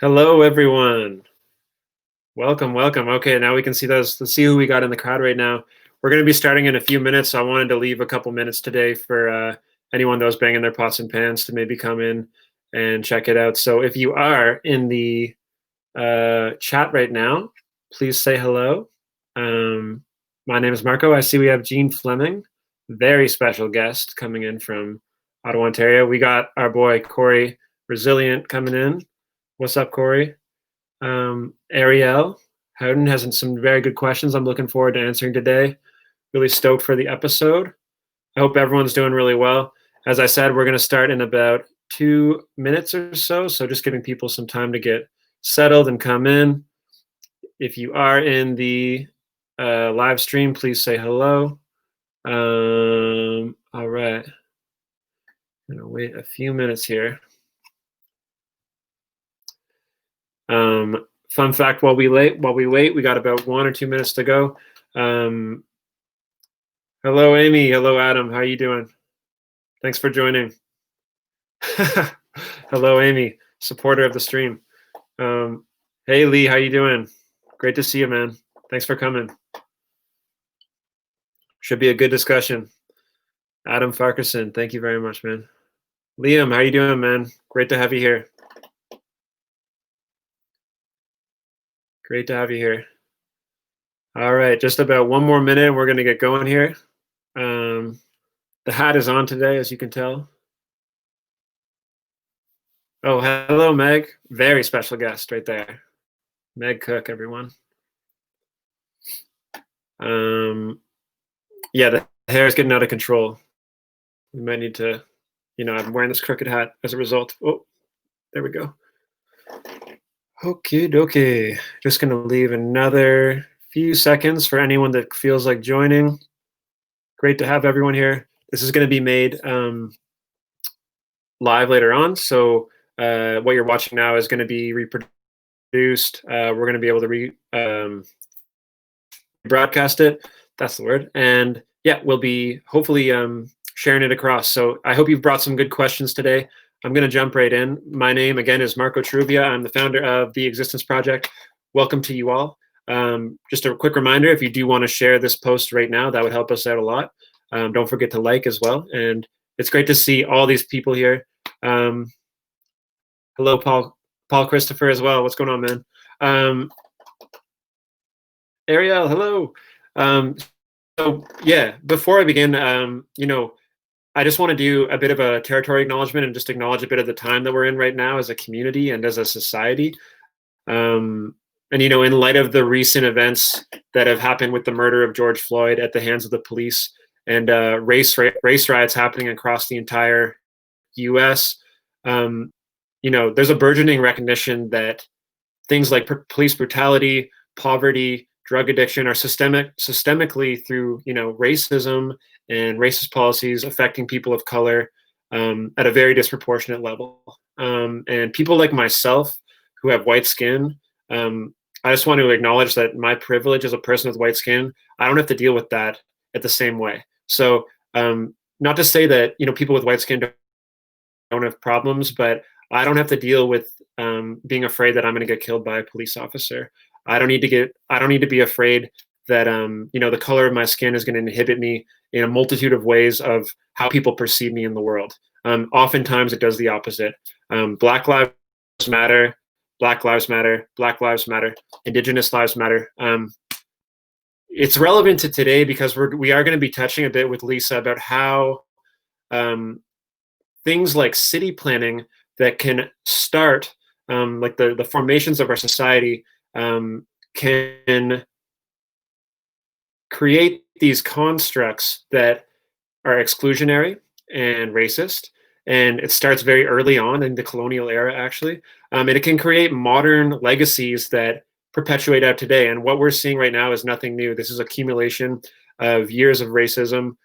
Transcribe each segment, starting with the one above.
Hello, everyone. Welcome, welcome. Okay, now we can see those. Let's see who we got in the crowd right now. We're going to be starting in a few minutes, so I wanted to leave a couple minutes today for anyone that was banging their pots and pans to maybe come in and check it out. So if you are in the chat right now, please say hello. My name is Marco. I see we have Gene Fleming, very special guest coming in from Ottawa, Ontario. We got our boy Corey Resilient coming in. What's up, Corey? Ariel Howden has some very good questions I'm looking forward to answering today. Really stoked for the episode. I hope everyone's doing really well. As I said, we're going to start in about 2 minutes or so. So just giving people some time to get settled and come in. If you are in the live stream, please say hello. All right. I'm going to wait a few minutes here. Fun fact: while we wait, we got about 1 or 2 minutes to go. Hello, Amy. Hello, Adam. How are you doing? Thanks for joining. Hello, Amy, supporter of the stream. Hey, Lee. How you doing? Great to see you, man. Thanks for coming. Should be a good discussion. Adam Farquharson, thank you very much, man. Liam, how you doing, man? Great to have you here. Great to have you here. All right, just about 1 more minute and we're going to get going here. The hat is on today, as you can tell. Oh, hello, Meg. Very special guest right there. Meg Cook, everyone. Yeah, the hair is getting out of control. We might need to, I'm wearing this crooked hat as a result. Oh, there we go. Okay. Just going to leave another few seconds for anyone that feels like joining. Great to have everyone here. This is going to be made live later on. So what you're watching now is going to be reproduced. We're going to be able to broadcast it. That's the word. And yeah, we'll be hopefully sharing it across. So I hope you've brought some good questions today. I'm going to jump right in. My name, again, is Marco Truvia. I'm the founder of the Existence Project. Welcome to you all. Just a quick reminder, if you do want to share this post right now, that would help us out a lot. Don't forget to like as well. And it's great to see all these people here. Hello, Paul Christopher as well. What's going on, man? Ariel, hello. So yeah, before I begin, I just want to do a bit of a territory acknowledgement and just acknowledge a bit of the time that we're in right now as a community and as a society. And in light of the recent events that have happened with the murder of George Floyd at the hands of the police and race riots happening across the entire U.S., there's a burgeoning recognition that things like police brutality, poverty, drug addiction are systemically through racism and racist policies affecting people of color at a very disproportionate level. And people like myself who have white skin, I just want to acknowledge that my privilege as a person with white skin, I don't have to deal with that at the same way. So not to say that people with white skin don't have problems, but I don't have to deal with being afraid that I'm going to get killed by a police officer. I don't need to be afraid that the color of my skin is going to inhibit me in a multitude of ways of how people perceive me in the world. Oftentimes it does the opposite. Black lives matter, Black lives matter, Black lives matter, Indigenous lives matter. It's relevant to today because we are going to be touching a bit with Lisa about how things like city planning that can start like the formations of our society can create these constructs that are exclusionary and racist. And it starts very early on in the colonial era, actually. And it can create modern legacies that perpetuate out today. And what we're seeing right now is nothing new. This is accumulation of years of racism,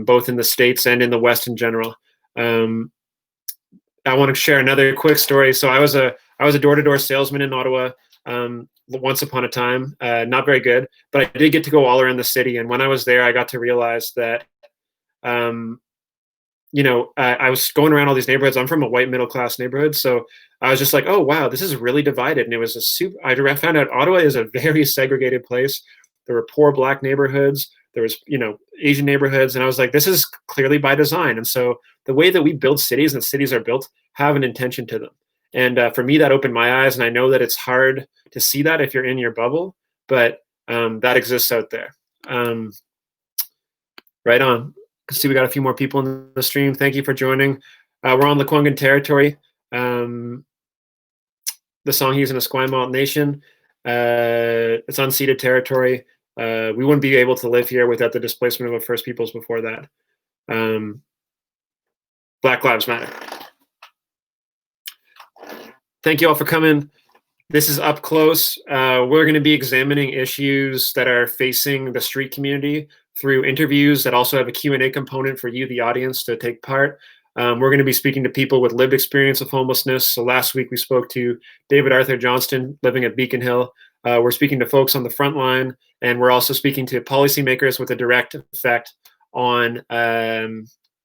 both in the States and in the West in general. I want to share another quick story. So I was a door-to-door salesman in Ottawa once upon a time. Not very good, but I did get to go all around the city. And when I was there, I got to realize that I was going around all these neighborhoods. I'm from a white middle class neighborhood, so I was just like, oh wow, this is really divided. And it was a super. I found out Ottawa is a very segregated place. There were poor black neighborhoods. There was Asian neighborhoods, and I was like, this is clearly by design. And so the way that we build cities and cities are built have an intention to them. And for me, that opened my eyes. And I know that it's hard to see that if you're in your bubble, but that exists out there. Right on. See, we got a few more people in the stream. Thank you for joining. We're on Lekwungen territory. The song using a Esquimalt Nation. It's unceded territory. We wouldn't be able to live here without the displacement of our First Peoples before that. Black Lives Matter. Thank you all for coming. This is Up Close. We're going to be examining issues that are facing the street community through interviews that also have a Q&A component for you, the audience, to take part. We're going to be speaking to people with lived experience of homelessness. So last week we spoke to David Arthur Johnston living at Beacon Hill. We're speaking to folks on the front line, and we're also speaking to policymakers with a direct effect on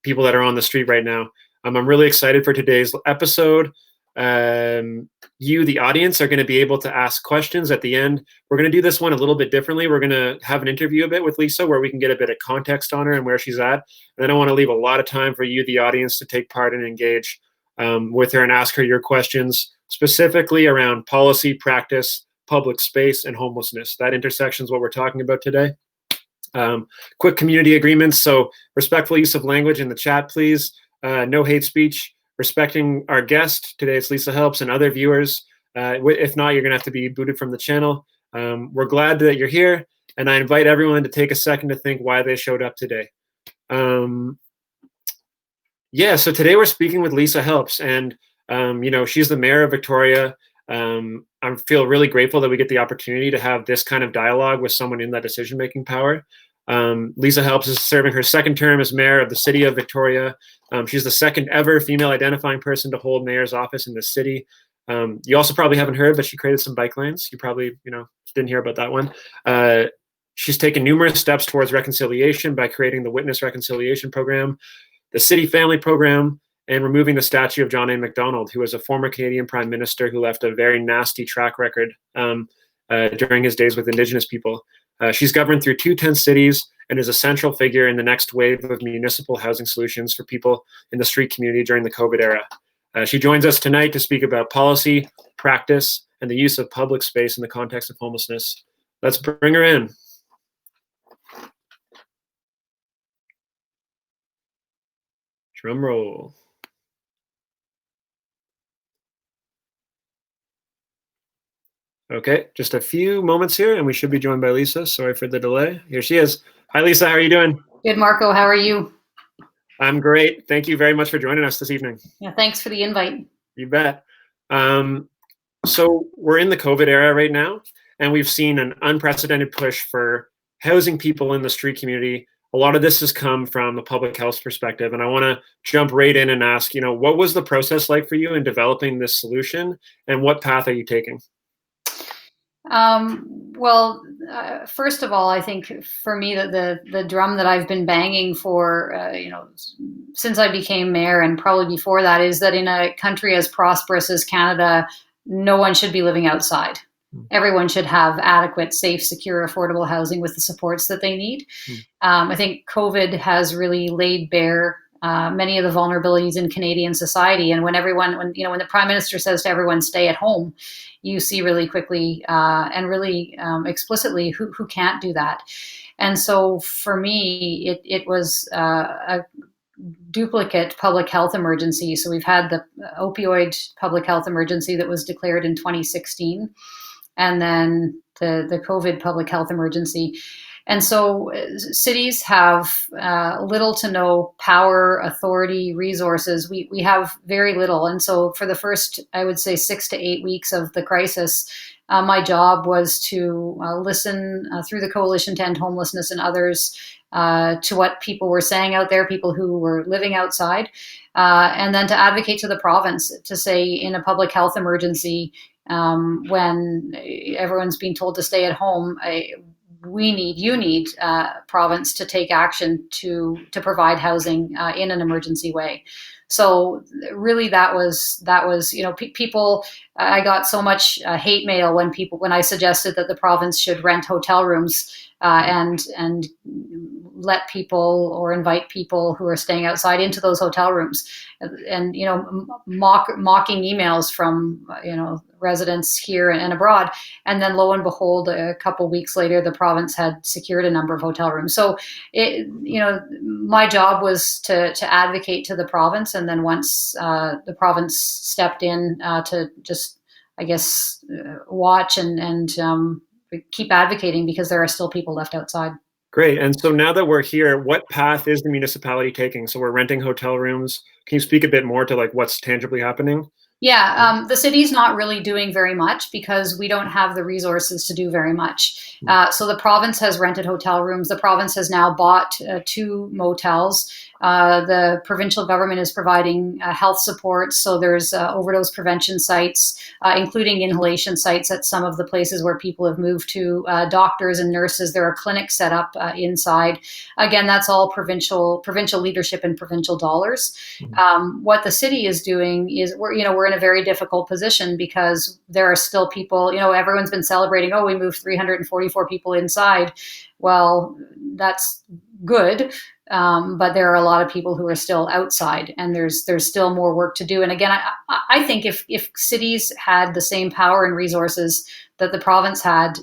people that are on the street right now. I'm really excited for today's episode. You, the audience, are going to be able to ask questions at the end. We're going to do this one a little bit differently. We're going to have an interview a bit with Lisa where we can get a bit of context on her and where she's at. And then I want to leave a lot of time for you, the audience, to take part and engage with her and ask her your questions, specifically around policy, practice, public space, and homelessness. That intersection is what we're talking about today. Quick community agreements. So respectful use of language in the chat, please. No hate speech. Respecting our guest. Today it's Lisa Helps and other viewers. If not, you're going to have to be booted from the channel. We're glad that you're here, and I invite everyone to take a second to think why they showed up today. Yeah, so today we're speaking with Lisa Helps, and she's the mayor of Victoria. I feel really grateful that we get the opportunity to have this kind of dialogue with someone in that decision-making power. Lisa Helps is serving her second term as mayor of the city of Victoria. She's the second ever female identifying person to hold mayor's office in the city. You also probably haven't heard, but she created some bike lanes. You probably, didn't hear about that one. She's taken numerous steps towards reconciliation by creating the Witness Reconciliation Program, the City Family Program, and removing the statue of John A. Macdonald, who was a former Canadian Prime Minister who left a very nasty track record during his days with Indigenous people. She's governed through 210 cities and is a central figure in the next wave of municipal housing solutions for people in the street community during the COVID era. She joins us tonight to speak about policy, practice, and the use of public space in the context of homelessness. Let's bring her in. Drum roll. Okay, just a few moments here, and we should be joined by Lisa. Sorry for the delay. Here she is. Hi, Lisa. How are you doing? Good, Marco. How are you? I'm great. Thank you very much for joining us this evening. Yeah, thanks for the invite. You bet. So we're in the COVID era right now, and we've seen an unprecedented push for housing people in the street community. A lot of this has come from a public health perspective, and I want to jump right in and ask, what was the process like for you in developing this solution, and what path are you taking? First of all, I think for me the drum that I've been banging for, since I became mayor and probably before that, is that in a country as prosperous as Canada, no one should be living outside. Everyone should have adequate, safe, secure, affordable housing with the supports that they need. I think COVID has really laid bare many of the vulnerabilities in Canadian society. And when the Prime Minister says to everyone, stay at home, you see really quickly and really explicitly who can't do that. And so for me, it was a duplicate public health emergency. So we've had the opioid public health emergency that was declared in 2016, and then the COVID public health emergency. And so cities have little to no power, authority, resources. We have very little. And so for the first, I would say, 6 to 8 weeks of the crisis, my job was to listen through the Coalition to End Homelessness and others to what people were saying out there, people who were living outside, and then to advocate to the province to say in a public health emergency, when everyone's being told to stay at home, you need province to take action to provide housing in an emergency way. So really, that was people. I got so much hate mail when I suggested that the province should rent hotel rooms and let people or invite people who are staying outside into those hotel rooms, and mocking emails from residents here and abroad. And then lo and behold, a couple of weeks later, the province had secured a number of hotel rooms. So my job was to advocate to the province, and then once the province stepped in to just, I guess, watch and keep advocating, because there are still people left outside. Great. And so now that we're here, what path is the municipality taking? So we're renting hotel rooms. Can you speak a bit more to like what's tangibly happening? Yeah, the city's not really doing very much because we don't have the resources to do very much. So the province has rented hotel rooms. The province has now bought 2 motels. The provincial government is providing health support. So there's overdose prevention sites, including inhalation sites at some of the places where people have moved to, doctors and nurses. There are clinics set up inside. Again, that's all provincial leadership and provincial dollars. What the city is doing is we're in a very difficult position because there are still people, everyone's been celebrating, we moved 344 people inside. Well, that's good. But there are a lot of people who are still outside, and there's still more work to do. And again, I think if cities had the same power and resources that the province had,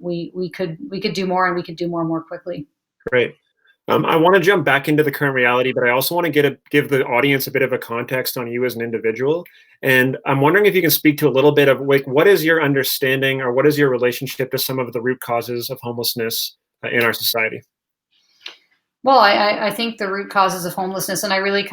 we could do more, and we could do more quickly. Great. I want to jump back into the current reality, but I also want to give the audience a bit of a context on you as an individual. And I'm wondering if you can speak to a little bit of like, what is your understanding or what is your relationship to some of the root causes of homelessness in our society? Well, I think the root causes of homelessness, and I really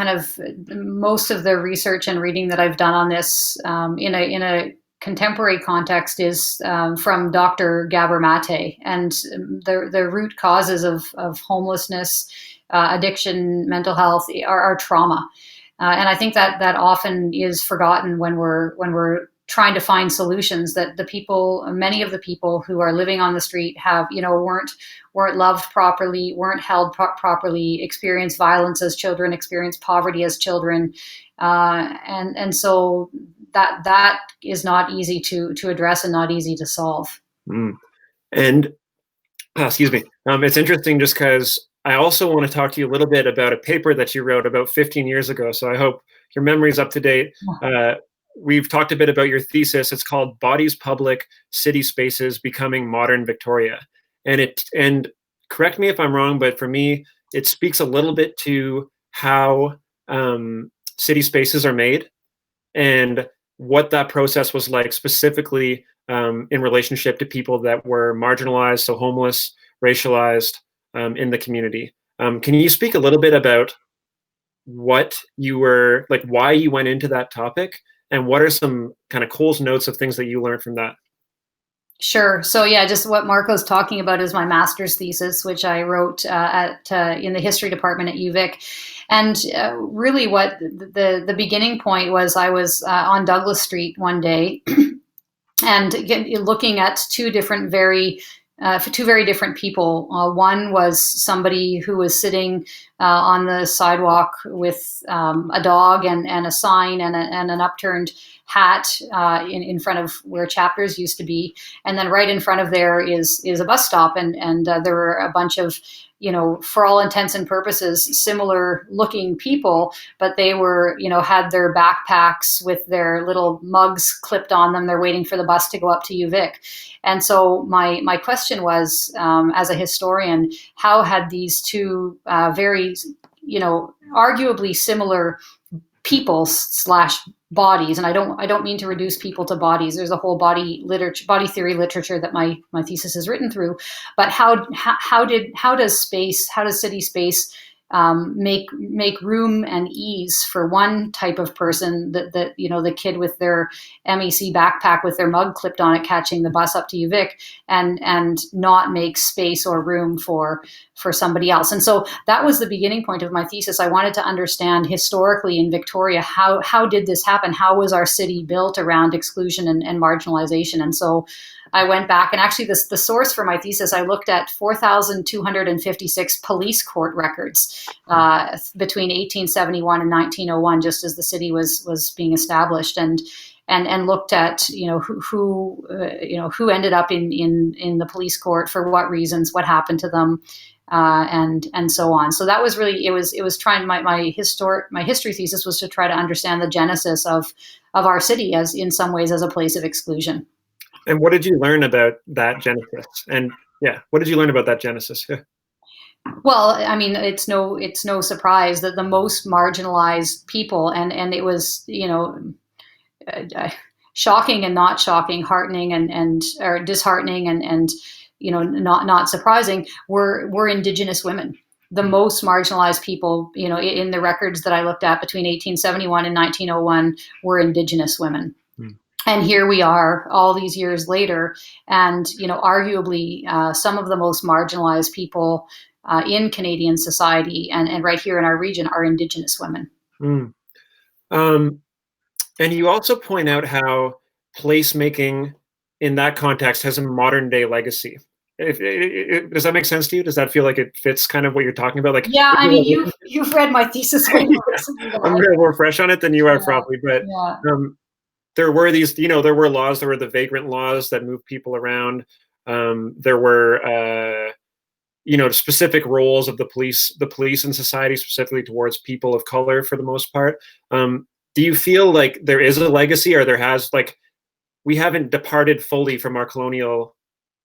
most of the research and reading that I've done on this in a contemporary context is from Dr. Gabor Mate, and the root causes of homelessness, addiction, mental health are trauma, and I think that often is forgotten when we're trying to find solutions. That many of the people who are living on the street weren't loved properly, weren't held properly, experienced violence as children, experienced poverty as children, and so that is not easy to address and not easy to solve. And excuse me, it's interesting just because I also want to talk to you a little bit about a paper that you wrote about 15 years ago. So I hope your memory's up to date. We've talked a bit about your thesis. It's called Bodies Public, City Spaces Becoming Modern Victoria. And correct me if I'm wrong, but for me, it speaks a little bit to how city spaces are made and what that process was like, specifically in relationship to people that were marginalized, so homeless, racialized in the community. Can you speak a little bit about what you were like, why you went into that topic, and what are some kind of Cole's notes of things that you learned from that? Sure. So yeah, just what Marco's talking about is my master's thesis, which I wrote in the history department at UVic. And really what the beginning point was, I was on Douglas Street one day and looking at two very different people. One was somebody who was sitting on the sidewalk with a dog and a sign and an upturned hat in front of where Chapters used to be. And then right in front of there is a bus stop. And there were a bunch of, for all intents and purposes, similar looking people, but they were, had their backpacks with their little mugs clipped on them. They're waiting for the bus to go up to UVic. And so my question was, as a historian, how had these two very, arguably similar people / bodies, and I don't mean to reduce people to bodies. There's a whole body theory literature that my thesis is written through. But how does city space make room and ease for one type of person, that the kid with their MEC backpack with their mug clipped on it catching the bus up to UVic, and not make space or room for for somebody else. And so that was the beginning point of my thesis. I wanted to understand historically in Victoria, how did this happen? How was our city built around exclusion and marginalization? And so I went back, and actually the source for my thesis, I looked at 4,256 police court records between 1871 and 1901, just as the city was being established, and looked at who ended up in the police court for what reasons, what happened to them, and so on. So that was really, it was trying, my history thesis was to try to understand the genesis of our city as, in some ways, as a place of exclusion. And what did you learn about that genesis? And yeah, what did you learn about that genesis? Yeah. Well, I mean, it's no surprise that the most marginalized people, and it was, shocking and not shocking, heartening and or disheartening and not surprising, were Indigenous women. The most marginalized people, in the records that I looked at between 1871 and 1901, were Indigenous women. And here we are all these years later, and arguably some of the most marginalized people in Canadian society and right here in our region are Indigenous women. And you also point out how placemaking in that context has a modern day legacy. Does that make sense to you? Does that feel like it fits kind of what you're talking about? Like, yeah, I mean, you've read my thesis way more recently than I'm more fresh on it than you are, probably, but there were these, there were laws. There were the vagrant laws that moved people around. There were, specific roles of the police in society, specifically towards people of color, for the most part. Do you feel like there is a legacy, or there has, like, we haven't departed fully from our colonial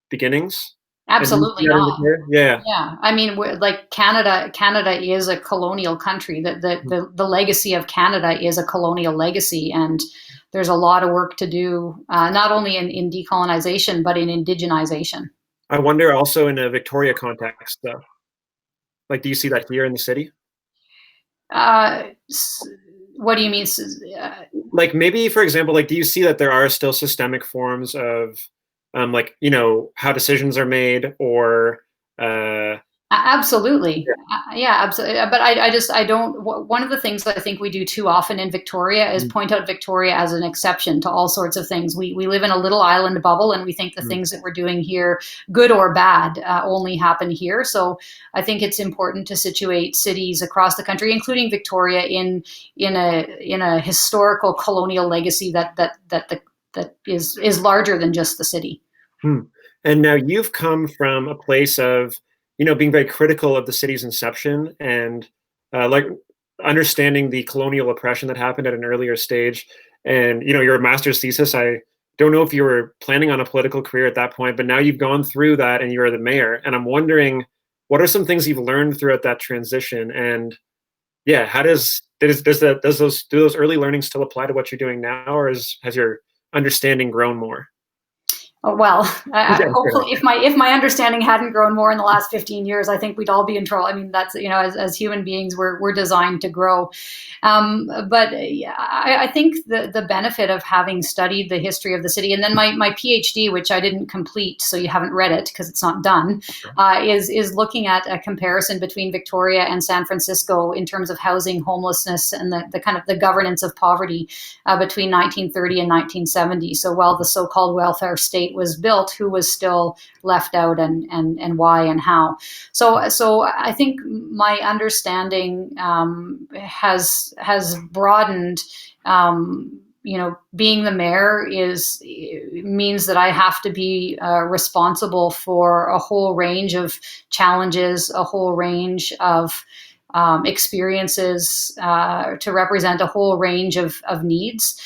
beginnings? Absolutely not. Yeah. Yeah. I mean, like Canada is a colonial country. The legacy of Canada is a colonial legacy, and there's a lot of work to do, not only in decolonization, but in indigenization. I wonder also in a Victoria context, though. Like, do you see that here in the city? What do you mean? Like, maybe, for example, like, do you see that there are still systemic forms of, how decisions are made, or absolutely. Yeah, absolutely. But I don't, one of the things that I think we do too often in Victoria is point out Victoria as an exception to all sorts of things. We live in a little island bubble, and we think the things that we're doing here, good or bad, only happen here. So I think it's important to situate cities across the country, including Victoria, in a historical colonial legacy that is larger than just the city. And now you've come from a place of, being very critical of the city's inception, and like understanding the colonial oppression that happened at an earlier stage. And, your master's thesis, I don't know if you were planning on a political career at that point, but now you've gone through that and you're the mayor. And I'm wondering, what are some things you've learned throughout that transition? And yeah, how do those early learnings still apply to what you're doing now, or has your understanding grown more? Oh, well, hopefully, if my understanding hadn't grown more in the last 15 years, I think we'd all be in trouble. I mean, that's, as human beings, we're designed to grow. But yeah, I think the benefit of having studied the history of the city, and then my PhD, which I didn't complete, so you haven't read it because it's not done, is looking at a comparison between Victoria and San Francisco in terms of housing, homelessness, and the kind of the governance of poverty between 1930 and 1970. So while the so-called welfare state was built, who was still left out, and why and how. So I think my understanding has broadened. Being the mayor means that I have to be responsible for a whole range of challenges, a whole range of experiences, to represent a whole range of needs.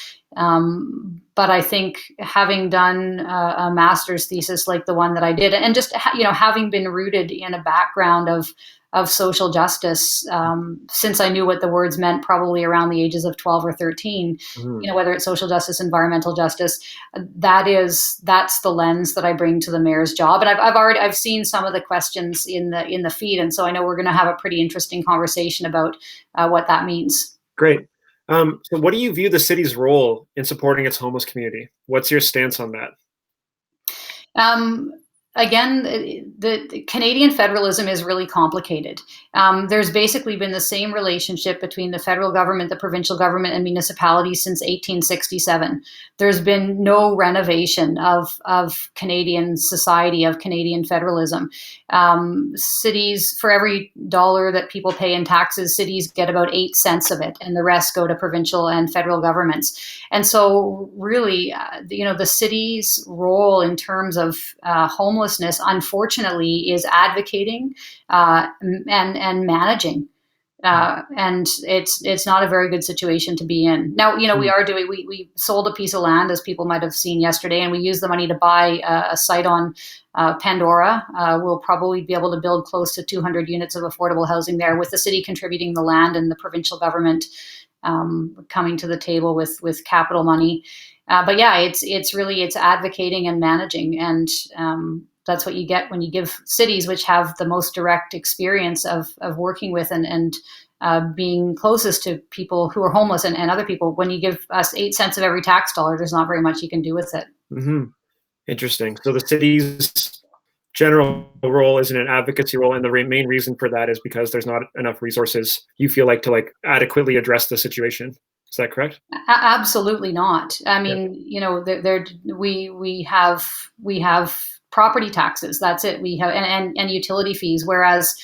But I think having done a master's thesis like the one that I did, and just having been rooted in a background of social justice, since I knew what the words meant, probably around the ages of 12 or 13, whether it's social justice, environmental justice, that's the lens that I bring to the mayor's job. And I've seen some of the questions in the feed, and so I know we're going to have a pretty interesting conversation about what that means. Great. So what do you view the city's role in supporting its homeless community? What's your stance on that? again, the Canadian federalism is really complicated. There's basically been the same relationship between the federal government, the provincial government, and municipalities since 1867. There's been no renovation of Canadian society, of Canadian federalism. Cities, for every dollar that people pay in taxes, cities get about 8 cents of it, and the rest go to provincial and federal governments. And so, really, the city's role in terms of homelessness, unfortunately, is advocating and managing. And it's not a very good situation to be in. Now, we sold a piece of land, as people might have seen yesterday, and we used the money to buy a site on Pandora. We'll probably be able to build close to 200 units of affordable housing there, with the city contributing the land and the provincial government coming to the table with capital money. But yeah, it's advocating and managing, and that's what you get when you give cities, which have the most direct experience of working with and being closest to people who are homeless and other people. When you give us 8 cents of every tax dollar, there's not very much you can do with it. Mm-hmm. Interesting. So the city's general role isn't an advocacy role, and the main reason for that is because there's not enough resources, you feel like, to adequately address the situation. Is that correct? Absolutely not. I mean, we have property taxes. That's it. We have and utility fees, whereas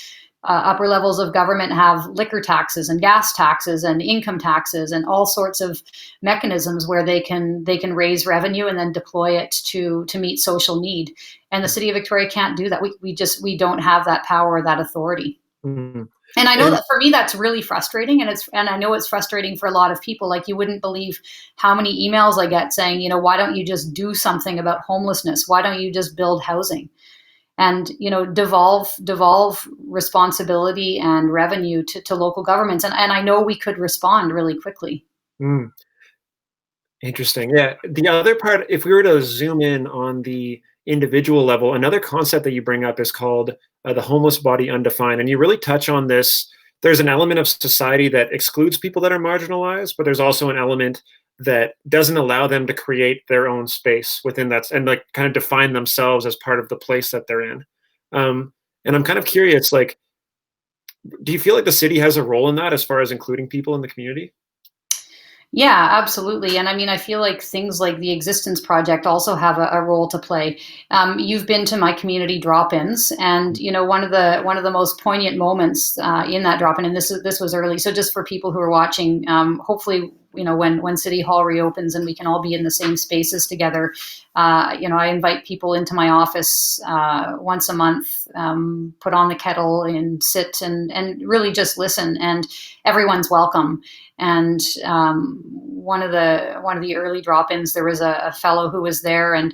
upper levels of government have liquor taxes and gas taxes and income taxes and all sorts of mechanisms where they can raise revenue and then deploy it to meet social need. And the city of Victoria can't do that. We don't have that power or that authority. Mm-hmm. And I know that for me, that's really frustrating. And I know it's frustrating for a lot of people. Like, you wouldn't believe how many emails I get saying, why don't you just do something about homelessness? Why don't you just build housing? And, devolve responsibility and revenue to local governments. And I know we could respond really quickly. Mm. Interesting. Yeah. The other part, if we were to zoom in on the individual level, another concept that you bring up is called the homeless body undefined. And you really touch on this. There's an element of society that excludes people that are marginalized, but there's also an element that doesn't allow them to create their own space within that and kind of define themselves as part of the place that they're in. And I'm kind of curious, do you feel like the city has a role in that as far as including people in the community? Yeah, absolutely. And I mean, I feel like things like the Existence Project also have a role to play. You've been to my community drop-ins, and one of the most poignant moments in that drop-in, and this was early. So just for people who are watching, hopefully, when City Hall reopens and we can all be in the same spaces together, I invite people into my office once a month, put on the kettle and sit and really just listen, and everyone's welcome. And one of the early drop-ins, there was a fellow who was there, and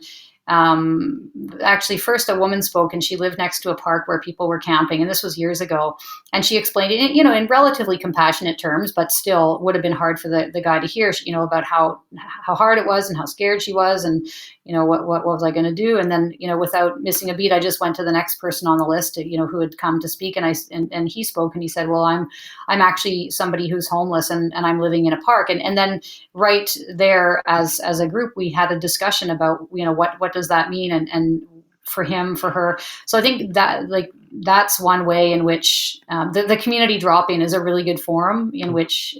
actually first a woman spoke, and she lived next to a park where people were camping, and this was years ago. And she explained it, in relatively compassionate terms, but still would have been hard for the guy to hear, about how hard it was and how scared she was, and what was I going to do? And then without missing a beat, I just went to the next person on the list, who had come to speak, and he spoke, and he said, well, I'm actually somebody who's homeless, and I'm living in a park. And then right there, as a group, we had a discussion about what does that mean, and for him, for her. So I think that that's one way in which the community drop-in is a really good forum in which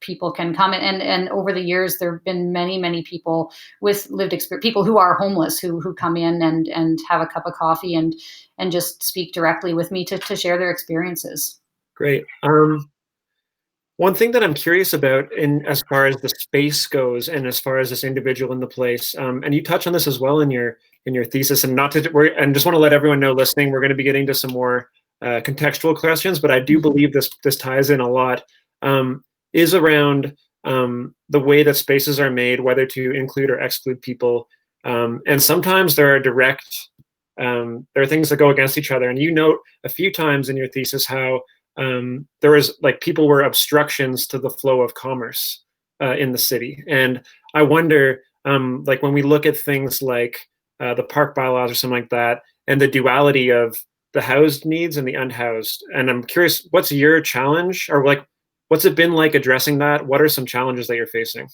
people can come and over the years there have been many people with lived experience, people who are homeless who come in and have a cup of coffee and just speak directly with me to share their experiences. Great. One thing that I'm curious about, as far as the space goes, and as far as this individual in the place, and you touch on this as well in your thesis, and just want to let everyone know listening, we're going to be getting to some more contextual questions, but I do believe this ties in a lot, is around the way that spaces are made, whether to include or exclude people, and sometimes there are things that go against each other, and you note a few times in your thesis how there was people were obstructions to the flow of commerce in the city. And I wonder, when we look at things like the park bylaws or something like that, and the duality of the housed needs and the unhoused, and I'm curious, what's your challenge, or what's it been like addressing that? What are some challenges that you're facing?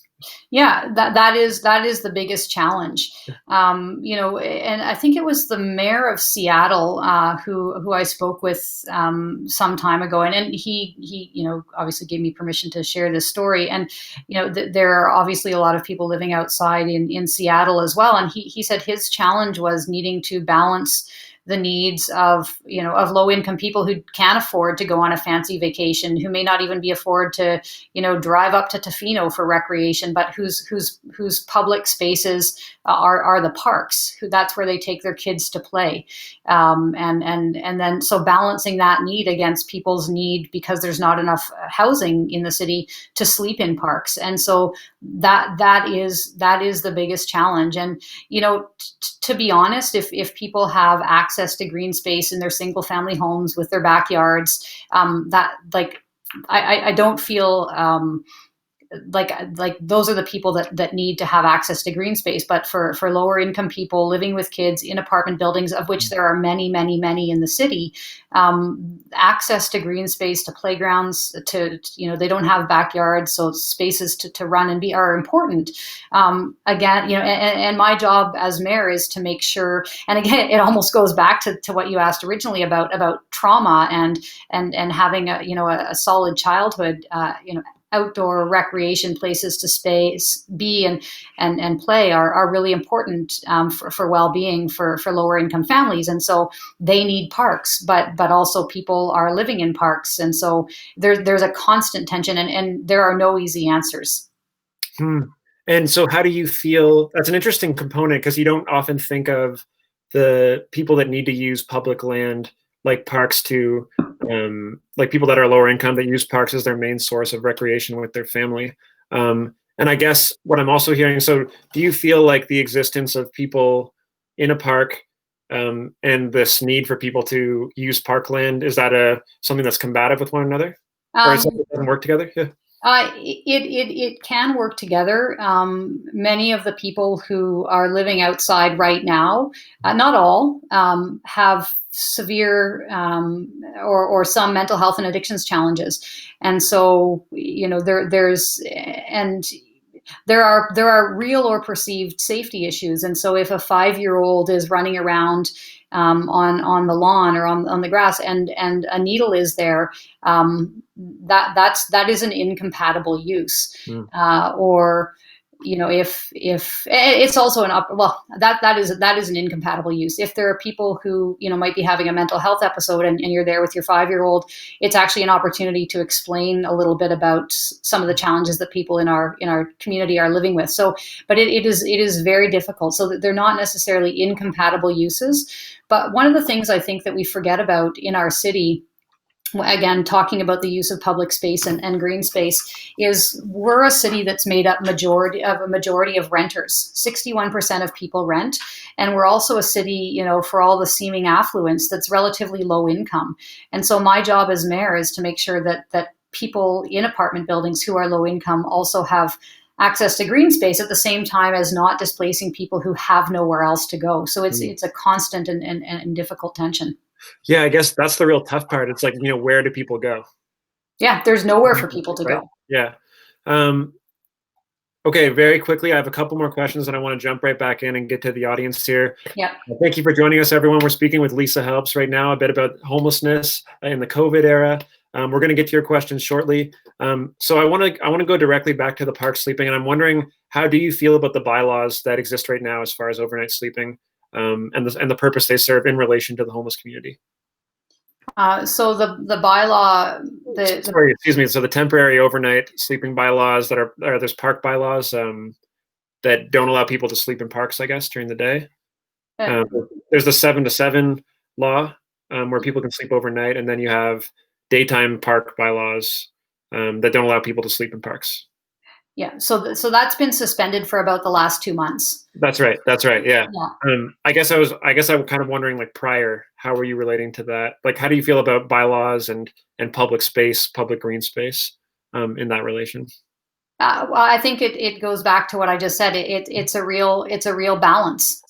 Yeah, that is the biggest challenge. And I think it was the mayor of Seattle who I spoke with some time ago, and he obviously gave me permission to share this story. And there are obviously a lot of people living outside in Seattle as well. And he said his challenge was needing to balance the needs of low income people who can't afford to go on a fancy vacation, who may not even be afford to drive up to Tofino for recreation, but whose public spaces are the parks. That's where they take their kids to play, and then so balancing that need against people's need because there's not enough housing in the city to sleep in parks, and so that is the biggest challenge. And to be honest, if people have access to green space in their single family homes with their backyards, that like I don't feel like those are the people that need to have access to green space. But for lower income people living with kids in apartment buildings, of which there are many, many, many in the city, access to green space, to playgrounds, to they don't have backyards, so spaces to run and be are important. Again, and my job as mayor is to make sure. And again, it almost goes back to what you asked originally about trauma and having a solid childhood. Outdoor recreation places to be and play are really important for well-being for lower income families, and so they need parks, but also people are living in parks, and so there's a constant tension, and there are no easy answers. Hmm. And so how do you feel? That's an interesting component because you don't often think of the people that need to use public land like parks to like people that are lower income that use parks as their main source of recreation with their family. And I guess what I'm also hearing, so do you feel like the existence of people in a park and this need for people to use parkland, is that something that's combative with one another? Or is something that doesn't work together? Yeah. It can work together. Many of the people who are living outside right now, not all, have severe or some mental health and addictions challenges, and so there are real or perceived safety issues. And so if a 5-year-old is running around on the lawn or on the grass and a needle is there, that is an incompatible use. Or if it's also that is an incompatible use. If there are people who might be having a mental health episode and you're there with your 5-year-old, it's actually an opportunity to explain a little bit about some of the challenges that people in our community are living with. So, but it is very difficult. So that they're not necessarily incompatible uses. But one of the things I think that we forget about in our city, again, talking about the use of public space and green space, is we're a city that's made up majority of renters. 61% of people rent. And we're also a city, for all the seeming affluence, that's relatively low income. And so my job as mayor is to make sure that people in apartment buildings who are low income also have access to green space at the same time as not displacing people who have nowhere else to go. So it's a constant and difficult tension. Yeah, I guess that's the real tough part. It's like, where do people go? Yeah, there's nowhere for people to Right? go. Yeah. Okay, very quickly, I have a couple more questions and I want to jump right back in and get to the audience here. Yeah. Thank you for joining us, everyone. We're speaking with Lisa Helps right now a bit about homelessness in the COVID era. We're going to get to your questions shortly. So I want to go directly back to the park sleeping, and I'm wondering, how do you feel about the bylaws that exist right now as far as overnight sleeping and the purpose they serve in relation to the homeless community? So the bylaw, Sorry, excuse me. So the temporary overnight sleeping bylaws there's park bylaws that don't allow people to sleep in parks, I guess, during the day. There's the 7 to 7 law where people can sleep overnight, and then you have daytime park bylaws that don't allow people to sleep in parks. yeah. So that's been suspended for about the last 2 months. That's right. Yeah. Yeah. I guess I was kind of wondering, like, prior, how were you relating to that? Like, how do you feel about bylaws and public space, public green space in that relation? Well, I think it goes back to what I just said. It's a real balance.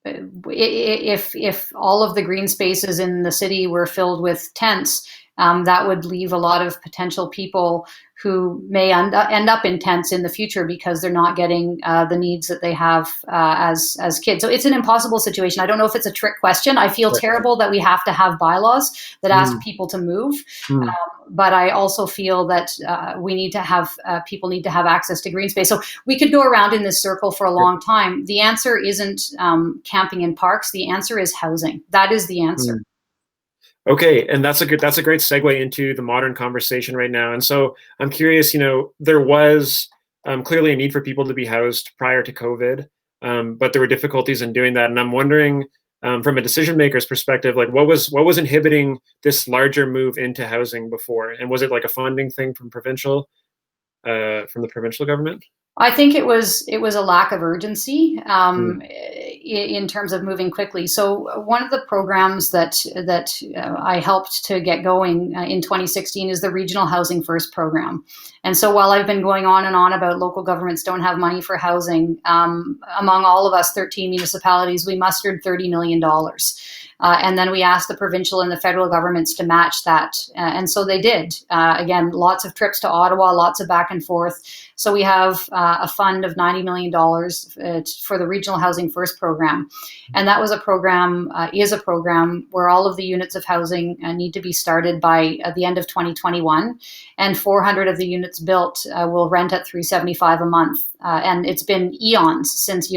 If all of the green spaces in the city were filled with tents, that would leave a lot of potential people who may end up in tents in the future because they're not getting the needs that they have as kids. So it's an impossible situation. I don't know if it's a trick question. I feel terrible that we have to have bylaws that ask people to move. But I also feel that we need to have people need to have access to green space. So we could go around in this circle for a long time. The answer isn't camping in parks. The answer is housing. That is the answer. Okay, and that's a great segue into the modern conversation right now. And so I'm curious, there was clearly a need for people to be housed prior to COVID, but there were difficulties in doing that. And I'm wondering, from a decision maker's perspective, like what was inhibiting this larger move into housing before? And was it like a funding thing from the provincial government? I think it was a lack of urgency in terms of moving quickly. So one of the programs that I helped to get going in 2016 is the Regional Housing First program. And so while I've been going on and on about local governments don't have money for housing, among all of us 13 municipalities, we mustered $30 million. And then we asked the provincial and the federal governments to match that. And so they did. Again, lots of trips to Ottawa, lots of back and forth. So we have a fund of $90 million for the Regional Housing First program. And that was is a program where all of the units of housing need to be started by the end of 2021. And 400 of the units built will rent at $375 a month. And it's been eons since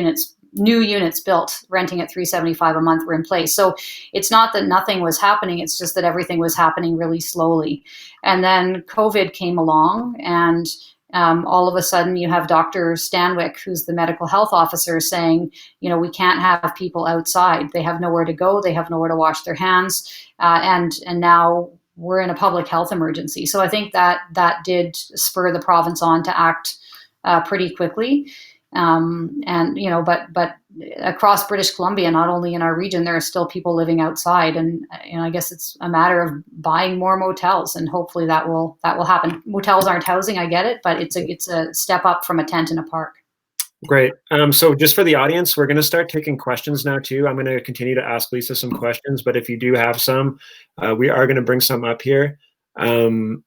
new units built renting at $375 a month were in place. So it's not that nothing was happening, it's just that everything was happening really slowly. And then COVID came along, and all of a sudden you have Dr. Stanwyck, who's the medical health officer, saying, we can't have people outside. They have nowhere to go. They have nowhere to wash their hands. And now we're in a public health emergency. So I think that did spur the province on to act pretty quickly. But across British Columbia, not only in our region, there are still people living outside, and I guess it's a matter of buying more motels, and hopefully that will happen. Motels aren't housing, I get it, but it's a step up from a tent in a park. Great. So just for the audience, we're going to start taking questions now too. I'm going to continue to ask Lisa some questions, but if you do have some, we are going to bring some up here. One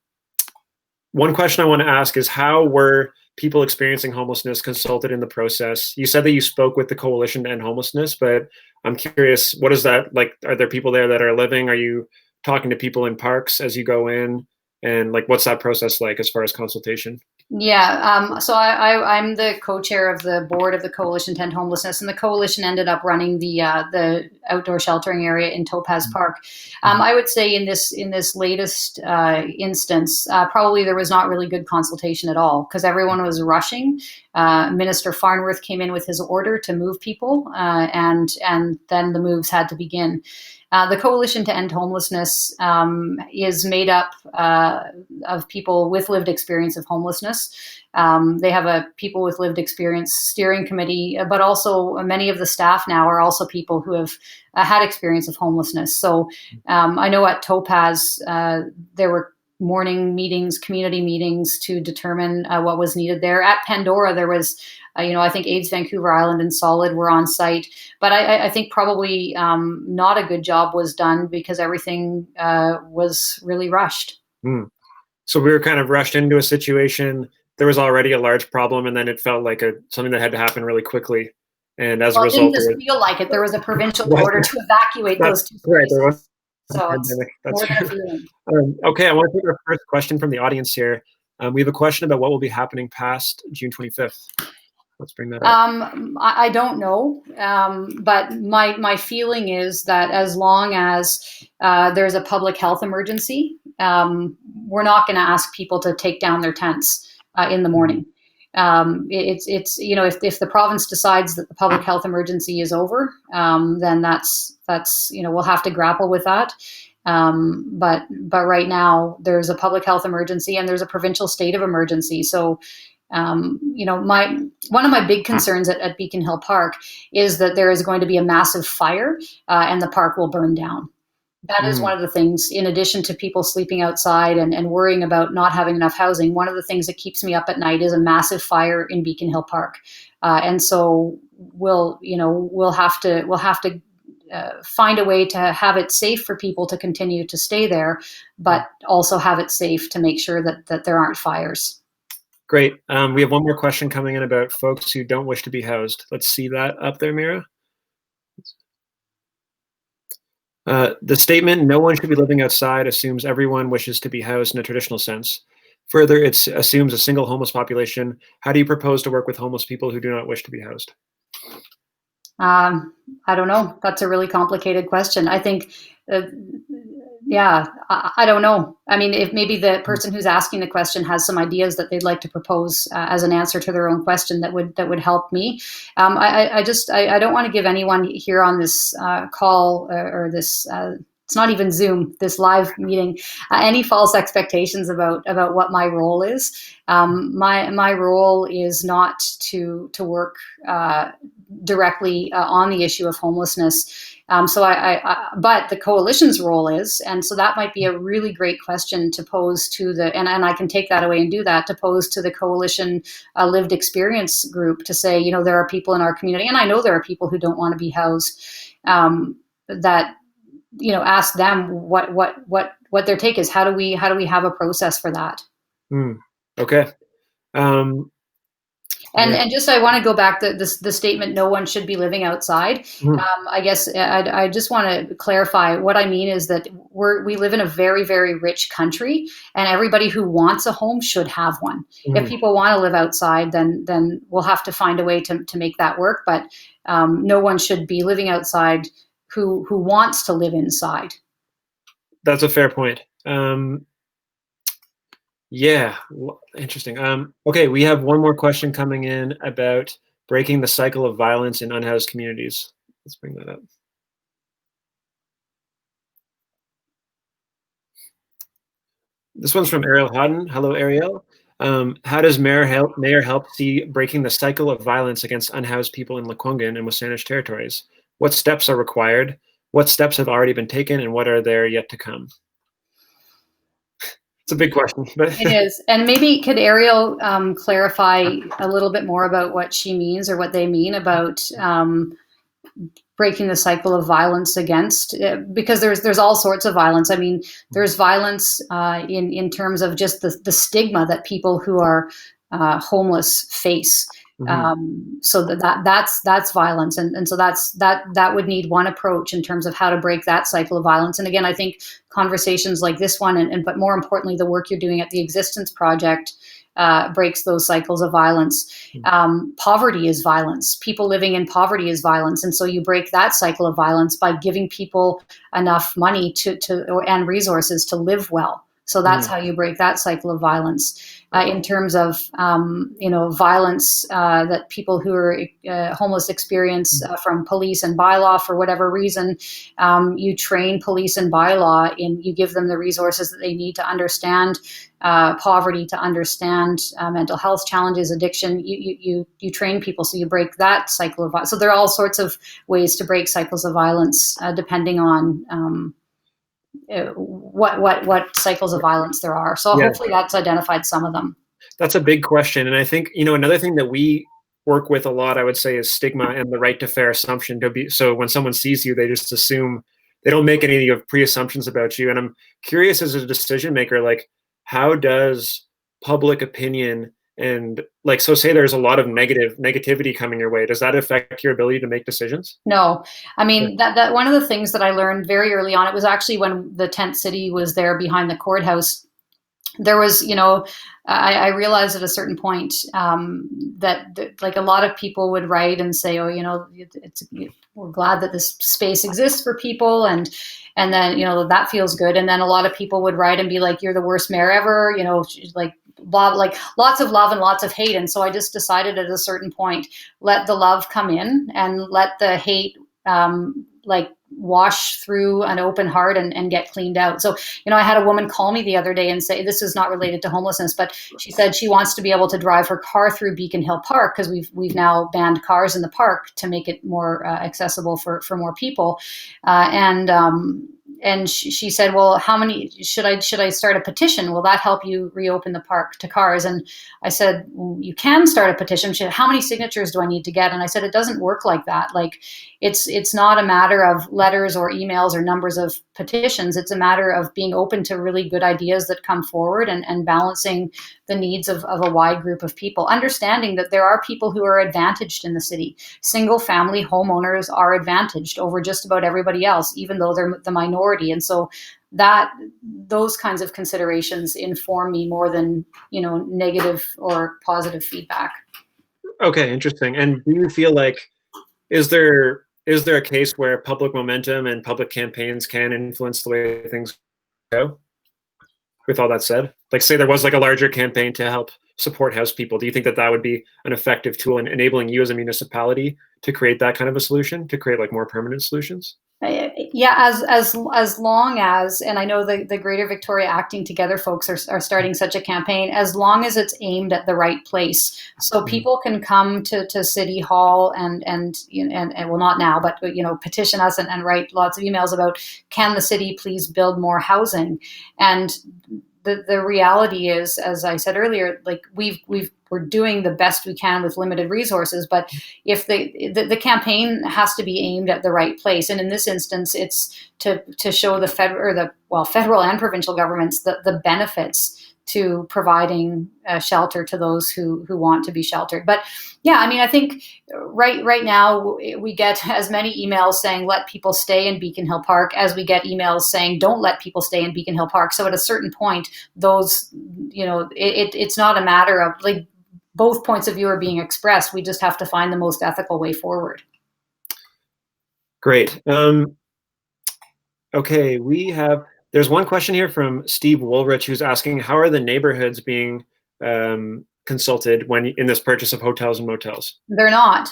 question I want to ask is, how were people experiencing homelessness consulted in the process? You said that you spoke with the Coalition to End Homelessness, but I'm curious, what is that like? Are there people there that are living? Are you talking to people in parks as you go in? And like, what's that process like as far as consultation? Yeah, so I'm the co-chair of the board of the Coalition to End Homelessness, and the coalition ended up running the outdoor sheltering area in Topaz Park. I would say in this latest instance, probably there was not really good consultation at all, because everyone was rushing. Minister Farnworth came in with his order to move people, and then the moves had to begin. The Coalition to End Homelessness is made up of people with lived experience of homelessness. They have a people with lived experience steering committee, but also many of the staff now are also people who have had experience of homelessness. So I know at Topaz, there were morning meetings, community meetings to determine what was needed there. At Pandora, there was I think AIDS Vancouver Island and Solid were on site, but I think probably not a good job was done because everything was really rushed. So we were kind of rushed into a situation. There was already a large problem, and then it felt like something that had to happen really quickly. And as a result, it didn't just feel like it. There was a provincial order to evacuate those two places. Right, there was so pandemic. That's okay, I want to take our first question from the audience here. We have a question about what will be happening past June 25th. Let's bring that up. I don't know, but my feeling is that as long as there's a public health emergency, we're not going to ask people to take down their tents in the morning. It's if the province decides that the public health emergency is over, then that's we'll have to grapple with that. But right now there's a public health emergency and there's a provincial state of emergency. So. One of my big concerns at Beacon Hill Park is that there is going to be a massive fire and the park will burn down. That is one of the things, in addition to people sleeping outside and worrying about not having enough housing. One of the things that keeps me up at night is a massive fire in Beacon Hill Park. And so we'll have to find a way to have it safe for people to continue to stay there, but also have it safe to make sure that there aren't fires. Great. We have one more question coming in about folks who don't wish to be housed. Let's see that up there, Mira. The statement, "No one should be living outside," assumes everyone wishes to be housed in a traditional sense. Further, it assumes a single homeless population. How do you propose to work with homeless people who do not wish to be housed? I don't know. That's a really complicated question. I think, uh, yeah, I don't know. I mean, if maybe the person who's asking the question has some ideas that they'd like to propose as an answer to their own question, that would help me. I don't want to give anyone here on this call or this. It's not even Zoom, this live meeting, any false expectations about what my role is. My role is not to work directly on the issue of homelessness. But the coalition's role is, and so that might be a really great question to pose to and I can take that away and do that, to pose to the coalition lived experience group, to say, there are people in our community, and I know there are people who don't want to be housed, that, ask them what their take is. How do we have a process for that? Okay. And just, I want to go back to the statement, "No one should be living outside." I guess I just want to clarify what I mean is that we live in a very, very rich country, and everybody who wants a home should have one. If people want to live outside, then we'll have to find a way to make that work. But no one should be living outside who wants to live inside. That's a fair point. Yeah, interesting. Okay, we have one more question coming in about breaking the cycle of violence in unhoused communities. Let's bring that up. This one's from Ariel Hodden. Hello, Ariel. How does Mayor help see breaking the cycle of violence against unhoused people in Lekwungen and Wasanich territories? What steps are required? What steps have already been taken, and what are there yet to come? It's a big question. But it is. And maybe could Ariel clarify a little bit more about what she means, or what they mean about breaking the cycle of violence against, because there's all sorts of violence. I mean, there's violence in terms of just the stigma that people who are homeless face. So that's violence, and so that would need one approach in terms of how to break that cycle of violence. And again, I think conversations like this one, but more importantly, the work you're doing at the Existence Project breaks those cycles of violence. Poverty is violence. People living in poverty is violence, and so you break that cycle of violence by giving people enough money and resources to live well. So that's how you break that cycle of violence. In terms of violence that people who are homeless experience from police and bylaw for whatever reason, you train police and bylaw you give them the resources that they need to understand poverty, to understand mental health challenges, addiction. You train people, so you break that cycle of violence. So there are all sorts of ways to break cycles of violence depending on what cycles of violence there are. So hopefully that's identified some of them. That's a big question. And I think, another thing that we work with a lot, I would say, is stigma and the right to fair assumption. So when someone sees you, they just assume, they don't make any of pre-assumptions about you. And I'm curious, as a decision maker, like, how does public opinion and, like, so say there's a lot of negativity coming your way, does that affect your ability to make decisions? No. I mean, that one of the things that I learned very early on, it was actually when the tent city was there behind the courthouse. There was, I realized at a certain point that like a lot of people would write and say, oh, we're glad that this space exists for people, and then that feels good. And then a lot of people would write and be like, you're the worst mayor ever, like blah, like lots of love and lots of hate. And so I just decided at a certain point, let the love come in and let the hate wash through an open heart and get cleaned out. So, I had a woman call me the other day and say, this is not related to homelessness, but she said she wants to be able to drive her car through Beacon Hill Park, because we've now banned cars in the park to make it more accessible for more people. and she said, well, how many should I start a petition? Will that help you reopen the park to cars? And I said, well, you can start a petition. How many signatures do I need to get? And I said, it doesn't work like that. Like, it's not a matter of letters or emails or numbers of petitions. It's a matter of being open to really good ideas that come forward, and balancing the needs of a wide group of people, understanding that there are people who are advantaged in the city. Single family homeowners are advantaged over just about everybody else, even though they're the minority. And so those kinds of considerations inform me more than, negative or positive feedback. Okay, interesting. And do you feel like, is there a case where public momentum and public campaigns can influence the way things go? With all that said, like, say there was like a larger campaign to help support house people, do you think that would be an effective tool in enabling you as a municipality to create that kind of a solution, to create like more permanent solutions? Yeah, as long as, and I know the Greater Victoria Acting Together folks are starting such a campaign, as long as it's aimed at the right place, so people can come to City Hall and well, not now, but petition us and write lots of emails about, can the city please build more housing? And the reality is, as I said earlier, like we're doing the best we can with limited resources, but if the campaign has to be aimed at the right place, and in this instance, it's to show the federal and provincial governments the benefits to providing shelter to those who want to be sheltered. But yeah, I mean, I think right now we get as many emails saying let people stay in Beacon Hill Park as we get emails saying don't let people stay in Beacon Hill Park. So at a certain point, those, it's not a matter of, like, both points of view are being expressed. We just have to find the most ethical way forward. Great. Okay, there's one question here from Steve Woolrich, who's asking, how are the neighborhoods being consulted when in this purchase of hotels and motels? They're not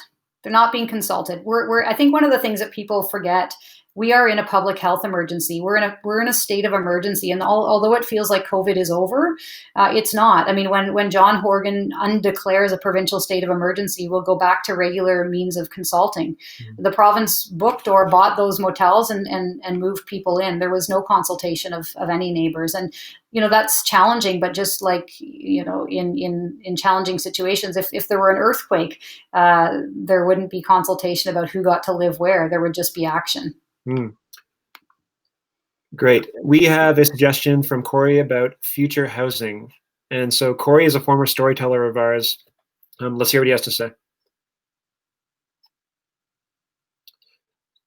being consulted. I think one of the things that people forget, we are in a public health emergency. We're in a state of emergency, and although it feels like COVID is over, it's not. I mean, when John Horgan undeclares a provincial state of emergency, we'll go back to regular means of consulting. Mm-hmm. The province booked or bought those motels and moved people in. There was no consultation of any neighbors, and that's challenging. But just like in challenging situations, if there were an earthquake, there wouldn't be consultation about who got to live where. There would just be action. Great. We have a suggestion from Corey about future housing. And so Corey is a former storyteller of ours. Let's hear what he has to say.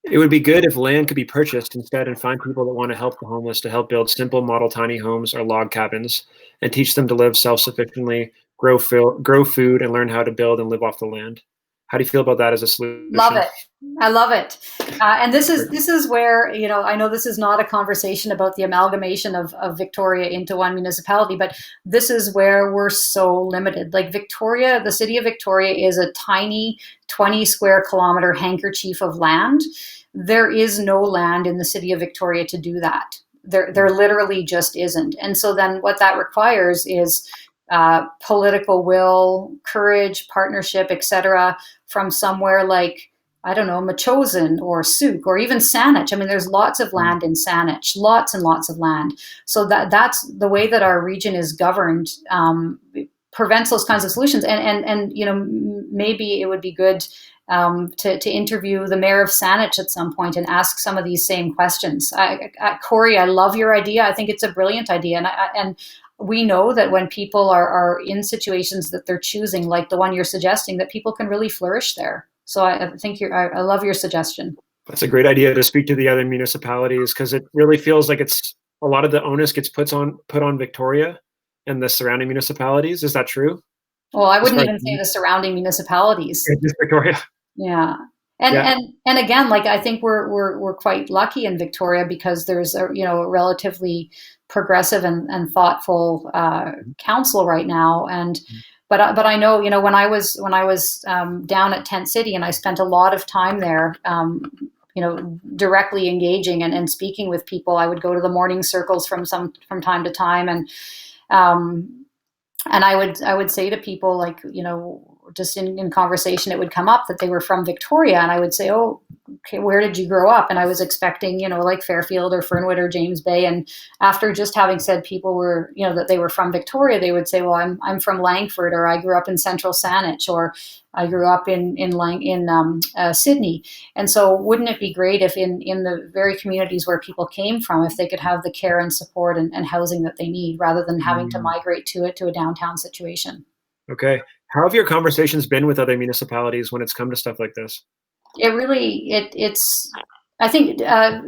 It would be good if land could be purchased instead and find people that want to help the homeless to help build simple model tiny homes or log cabins and teach them to live self-sufficiently, grow food, and learn how to build and live off the land. How do you feel about that as a solution? Love it. I love it. And this is where, I know this is not a conversation about the amalgamation of Victoria into one municipality, but this is where we're so limited. Like Victoria, the city of Victoria is a tiny 20 square kilometer handkerchief of land. There is no land in the city of Victoria to do that. There literally just isn't. And so then what that requires is political will, courage, partnership, etc., from somewhere like, I don't know, Machosen or Souk or even Saanich. I mean, there's lots of land in Saanich, lots and lots of land. So that's the way that our region is governed, prevents those kinds of solutions. And maybe it would be good to interview the mayor of Saanich at some point and ask some of these same questions. Corey, I love your idea. I think it's a brilliant idea. And we know that when people are in situations that they're choosing, like the one you're suggesting, that people can really flourish there. So I think I love your suggestion. That's a great idea to speak to the other municipalities, because it really feels like it's a lot of the onus gets put on Victoria and the surrounding municipalities. Is that true? Well, I wouldn't even say the surrounding municipalities. Just Victoria. Yeah. And again, like, I think we're quite lucky in Victoria because there's a relatively progressive and thoughtful council right now. And but I know, when I was down at Tent City, and I spent a lot of time there, directly engaging and speaking with people. I would go to the morning circles from time to time, and I would say to people, like, just in conversation, it would come up that they were from Victoria, and I would say, oh, okay, where did you grow up? And I was expecting, like Fairfield or Fernwood or James Bay. And after just having said people were, that they were from Victoria, they would say, well, I'm from Langford, or I grew up in Central Saanich, or I grew up in Sydney. And so wouldn't it be great if in the very communities where people came from, if they could have the care and support and housing that they need, rather than having to migrate to a downtown situation? Okay. How have your conversations been with other municipalities when it's come to stuff like this? It's I think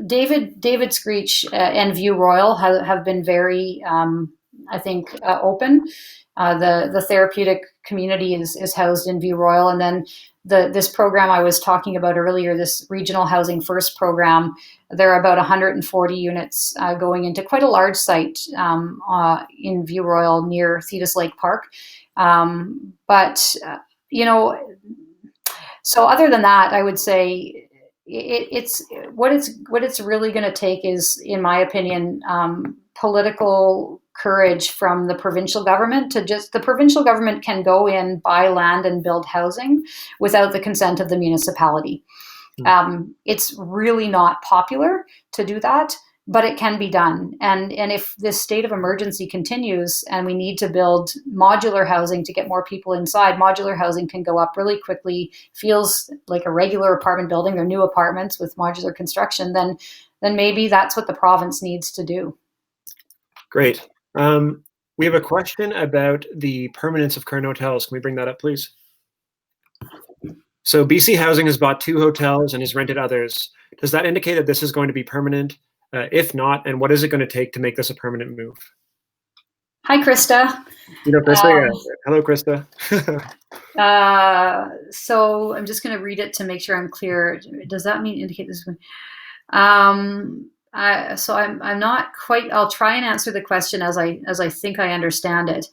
David Screech and View Royal have been very I think open. The therapeutic community is housed in View Royal, and then this program I was talking about earlier, this Regional Housing First program, there are about 140 units going into quite a large site in View Royal near Thetis Lake Park. But so other than that, I would say it's what it's really going to take is, in my opinion, political courage from the provincial government. The provincial government can go in, buy land and build housing without the consent of the municipality. It's really not popular to do that, but it can be done. And if this state of emergency continues and we need to build modular housing to get more people inside, modular housing can go up really quickly, feels like a regular apartment building. They're new apartments with modular construction. Then maybe that's what the province needs to do. Great. We have a question about the permanence of current hotels. Can we bring that up, please? So BC Housing has bought 2 hotels and has rented others. Does that indicate that this is going to be permanent? If not, and what is it going to take to make this a permanent move? Hi, Krista. Krista. Hello, Krista. So I'm just going to read it to make sure I'm clear. Does that mean indicate this? So I'm not quite. I'll try and answer the question as I think I understand it.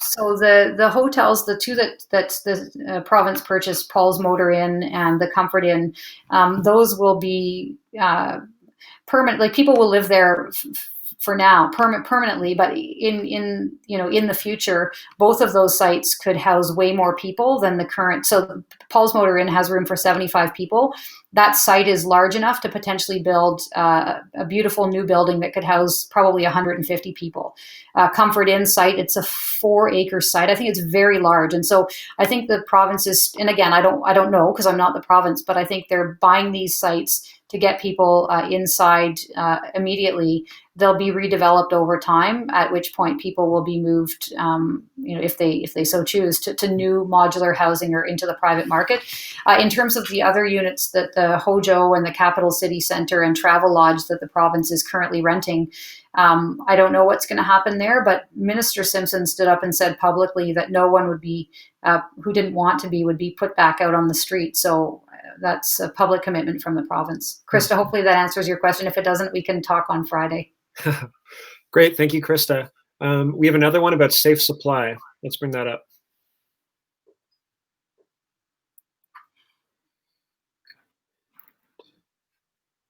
So the hotels, the 2 that the province purchased, Paul's Motor Inn and the Comfort Inn, those will be permanent. Like, people will live there for now, permanently. But in the future, both of those sites could house way more people than the current. So Paul's Motor Inn has room for 75 people. That site is large enough to potentially build a beautiful new building that could house probably 150 people. Comfort Inn site, it's a 4-acre site. I think it's very large. And so I think the province is, and again, I don't know because I'm not the province, but I think they're buying these sites to get people inside immediately. They'll be redeveloped over time, at which point people will be moved, if they so choose, to new modular housing or into the private market. In terms of the other units, that the Hojo and the Capital City Centre and Travel Lodge that the province is currently renting, I don't know what's going to happen there, but Minister Simpson stood up and said publicly that no one would be, who didn't want to be, would be put back out on the street. So that's a public commitment from the province. Krista, hopefully that answers your question. If it doesn't, we can talk on Friday. Great. Thank you, Krista. We have another one about safe supply. Let's bring that up.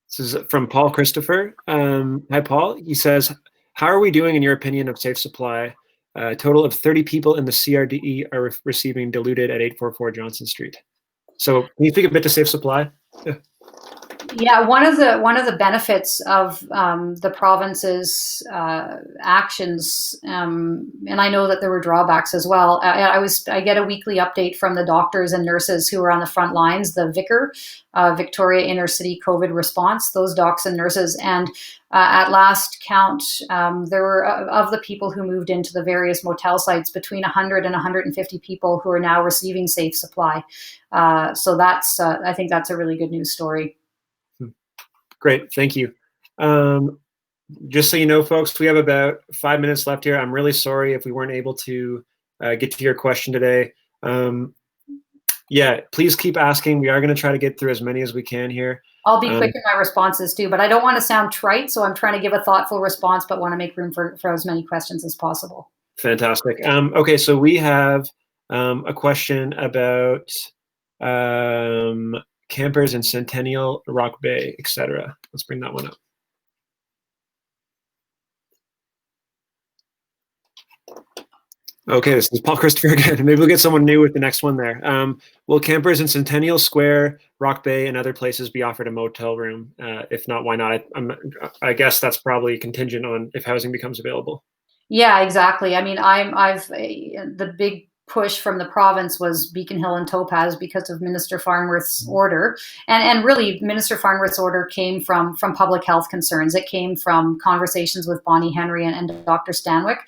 This is from Paul Christopher. Hi, Paul. He says, how are we doing in your opinion of safe supply? A total of 30 people in the CRDE are receiving diluted at 844 Johnson Street. So can you speak a bit to safe supply? Yeah, one of the benefits of the province's actions, and I know that there were drawbacks as well. I get a weekly update from the doctors and nurses who are on the front lines, the VICR, Victoria Inner City COVID Response, those docs and nurses. And at last count, there were, of the people who moved into the various motel sites, between 100 and 150 people who are now receiving safe supply. So that's, I think that's a really good news story. Great, thank you. Just so you know, folks, we have about 5 minutes left here. I'm really sorry if we weren't able to get to your question today. Yeah, please keep asking. We are going to try to get through as many as we can here. I'll be quick in my responses too, but I don't want to sound trite, so I'm trying to give a thoughtful response, but want to make room for as many questions as possible. Fantastic. Okay, so we have a question about campers in Centennial, Rock Bay, etc. Let's bring that one up. Okay, this is Paul Christopher again. Maybe we'll get someone new with the next one there. Will campers in Centennial Square, Rock Bay, and other places be offered a motel room? If not, why not? I guess that's probably contingent on if housing becomes available. Yeah, exactly. I mean, the big push from the province was Beacon Hill and Topaz because of Minister Farnworth's order, and really Minister Farnworth's order came from public health concerns. It came from conversations with Bonnie Henry and Dr. Stanwyck.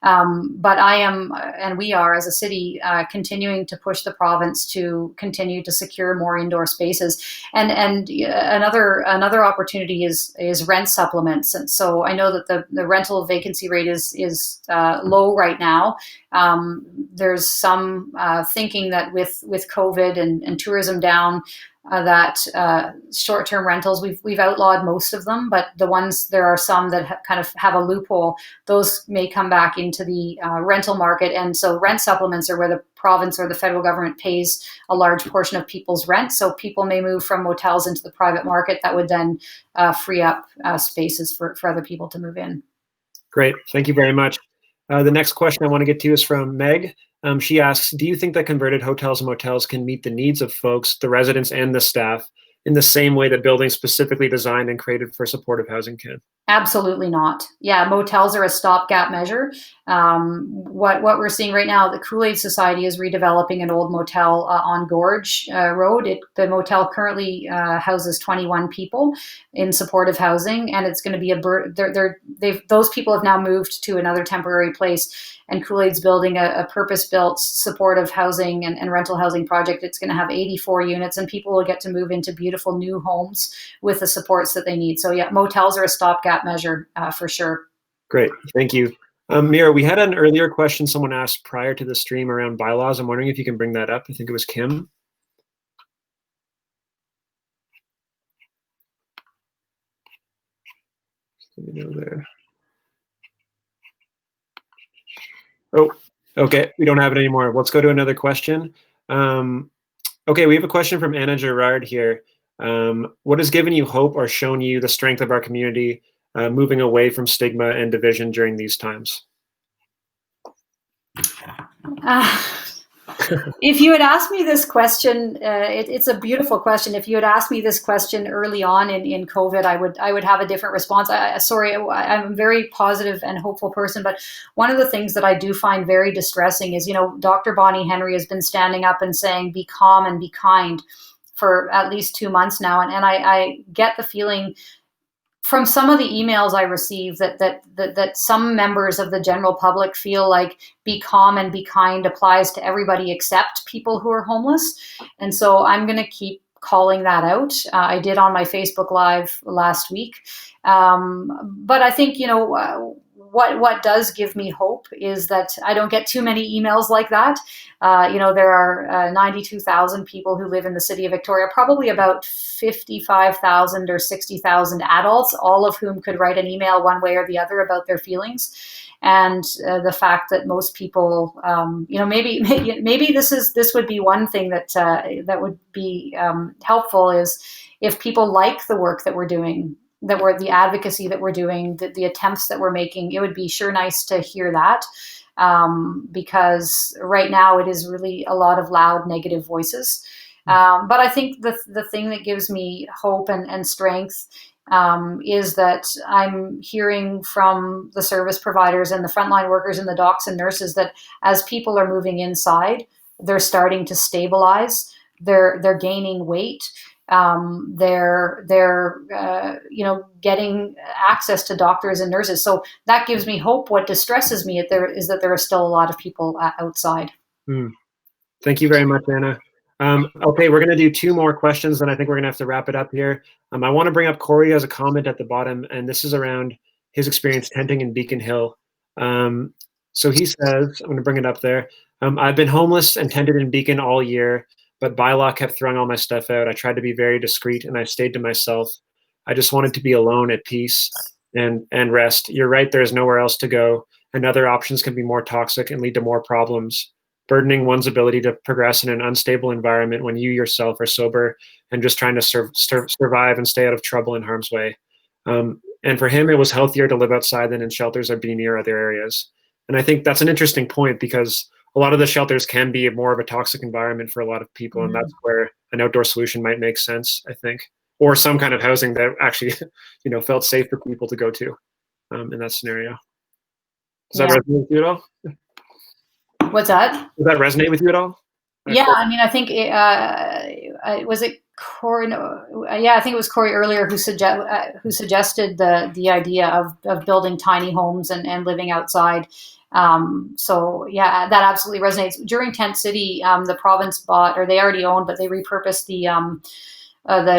But I am, and we are as a city, continuing to push the province to continue to secure more indoor spaces. And another opportunity is rent supplements. And so I know that the rental vacancy rate is low right now. There's some thinking that with COVID and tourism down, that short-term rentals, we've outlawed most of them, but there are some that kind of have a loophole. Those may come back into the rental market, and so rent supplements are where the province or the federal government pays a large portion of people's rent. So people may move from motels into the private market. That would then free up spaces for other people to move in. Great, thank you very much. The next question I want to get to is from Meg. She asks, do you think that converted hotels and motels can meet the needs of folks, the residents and the staff, in the same way that buildings specifically designed and created for supportive housing can? Absolutely not. Yeah, motels are a stopgap measure. What we're seeing right now, the Kool-Aid Society is redeveloping an old motel on Gorge Road. The motel currently houses 21 people in supportive housing, and it's going to be those people have now moved to another temporary place. And Kool-Aid's building a purpose-built supportive housing and rental housing project. It's going to have 84 units, and people will get to move into beautiful new homes with the supports that they need. So yeah, motels are a stopgap measure for sure. Great, thank you. Mira, we had an earlier question someone asked prior to the stream around bylaws. I'm wondering if you can bring that up. I think it was Kim. There. Oh, okay, we don't have it anymore. Let's go to another question. Okay, we have a question from Anna Gerard here. What has given you hope or shown you the strength of our community moving away from stigma and division during these times? If you had asked me this question, it's a beautiful question. If you had asked me this question early on in COVID, I would have a different response. I'm a very positive and hopeful person, but one of the things that I do find very distressing is, Dr. Bonnie Henry has been standing up and saying, be calm and be kind for at least 2 months now. And I get the feeling from some of the emails I receive that some members of the general public feel like be calm and be kind applies to everybody except people who are homeless. And so I'm going to keep calling that out. I did on my Facebook Live last week. But I think, what does give me hope is that I don't get too many emails like that. There are 92,000 people who live in the city of Victoria, probably about 55,000 or 60,000 adults, all of whom could write an email one way or the other about their feelings. And the fact that most people, maybe this would be one thing that would be helpful is if people like the work that we're doing, the advocacy that we're doing, the attempts that we're making, it would be sure nice to hear that. Because right now it is really a lot of loud negative voices. But I think the thing that gives me hope and strength is that I'm hearing from the service providers and the frontline workers and the docs and nurses that as people are moving inside, they're starting to stabilize. They're gaining weight. They're getting access to doctors and nurses. So that gives me hope. What distresses me is that there are still a lot of people outside. Thank you very much, Anna. Okay, we're going to do 2 more questions, and I think we're going to have to wrap it up here. I want to bring up Corey as a comment at the bottom, and this is around his experience tenting in Beacon Hill. So he says, I'm going to bring it up there. I've been homeless and tented in Beacon all year, but bylaw kept throwing all my stuff out. I tried to be very discreet, and I stayed to myself. I just wanted to be alone at peace and rest. You're right, there's nowhere else to go, and other options can be more toxic and lead to more problems, burdening one's ability to progress in an unstable environment when you yourself are sober and just trying to survive and stay out of trouble and harm's way. And for him, it was healthier to live outside than in shelters or Beanie or other areas. And I think that's an interesting point because a lot of the shelters can be more of a toxic environment for a lot of people, and that's where an outdoor solution might make sense, I think, or some kind of housing that actually, felt safe for people to go to in that scenario. Does that Yeah. resonate with you at all? What's that? Does that resonate with you at all? Yeah, I mean, I think was it Corey? No, yeah, I think it was Corey earlier who suggested the idea of building tiny homes and living outside. So yeah, that absolutely resonates. During Tent City, the province bought, or they already owned, but they repurposed the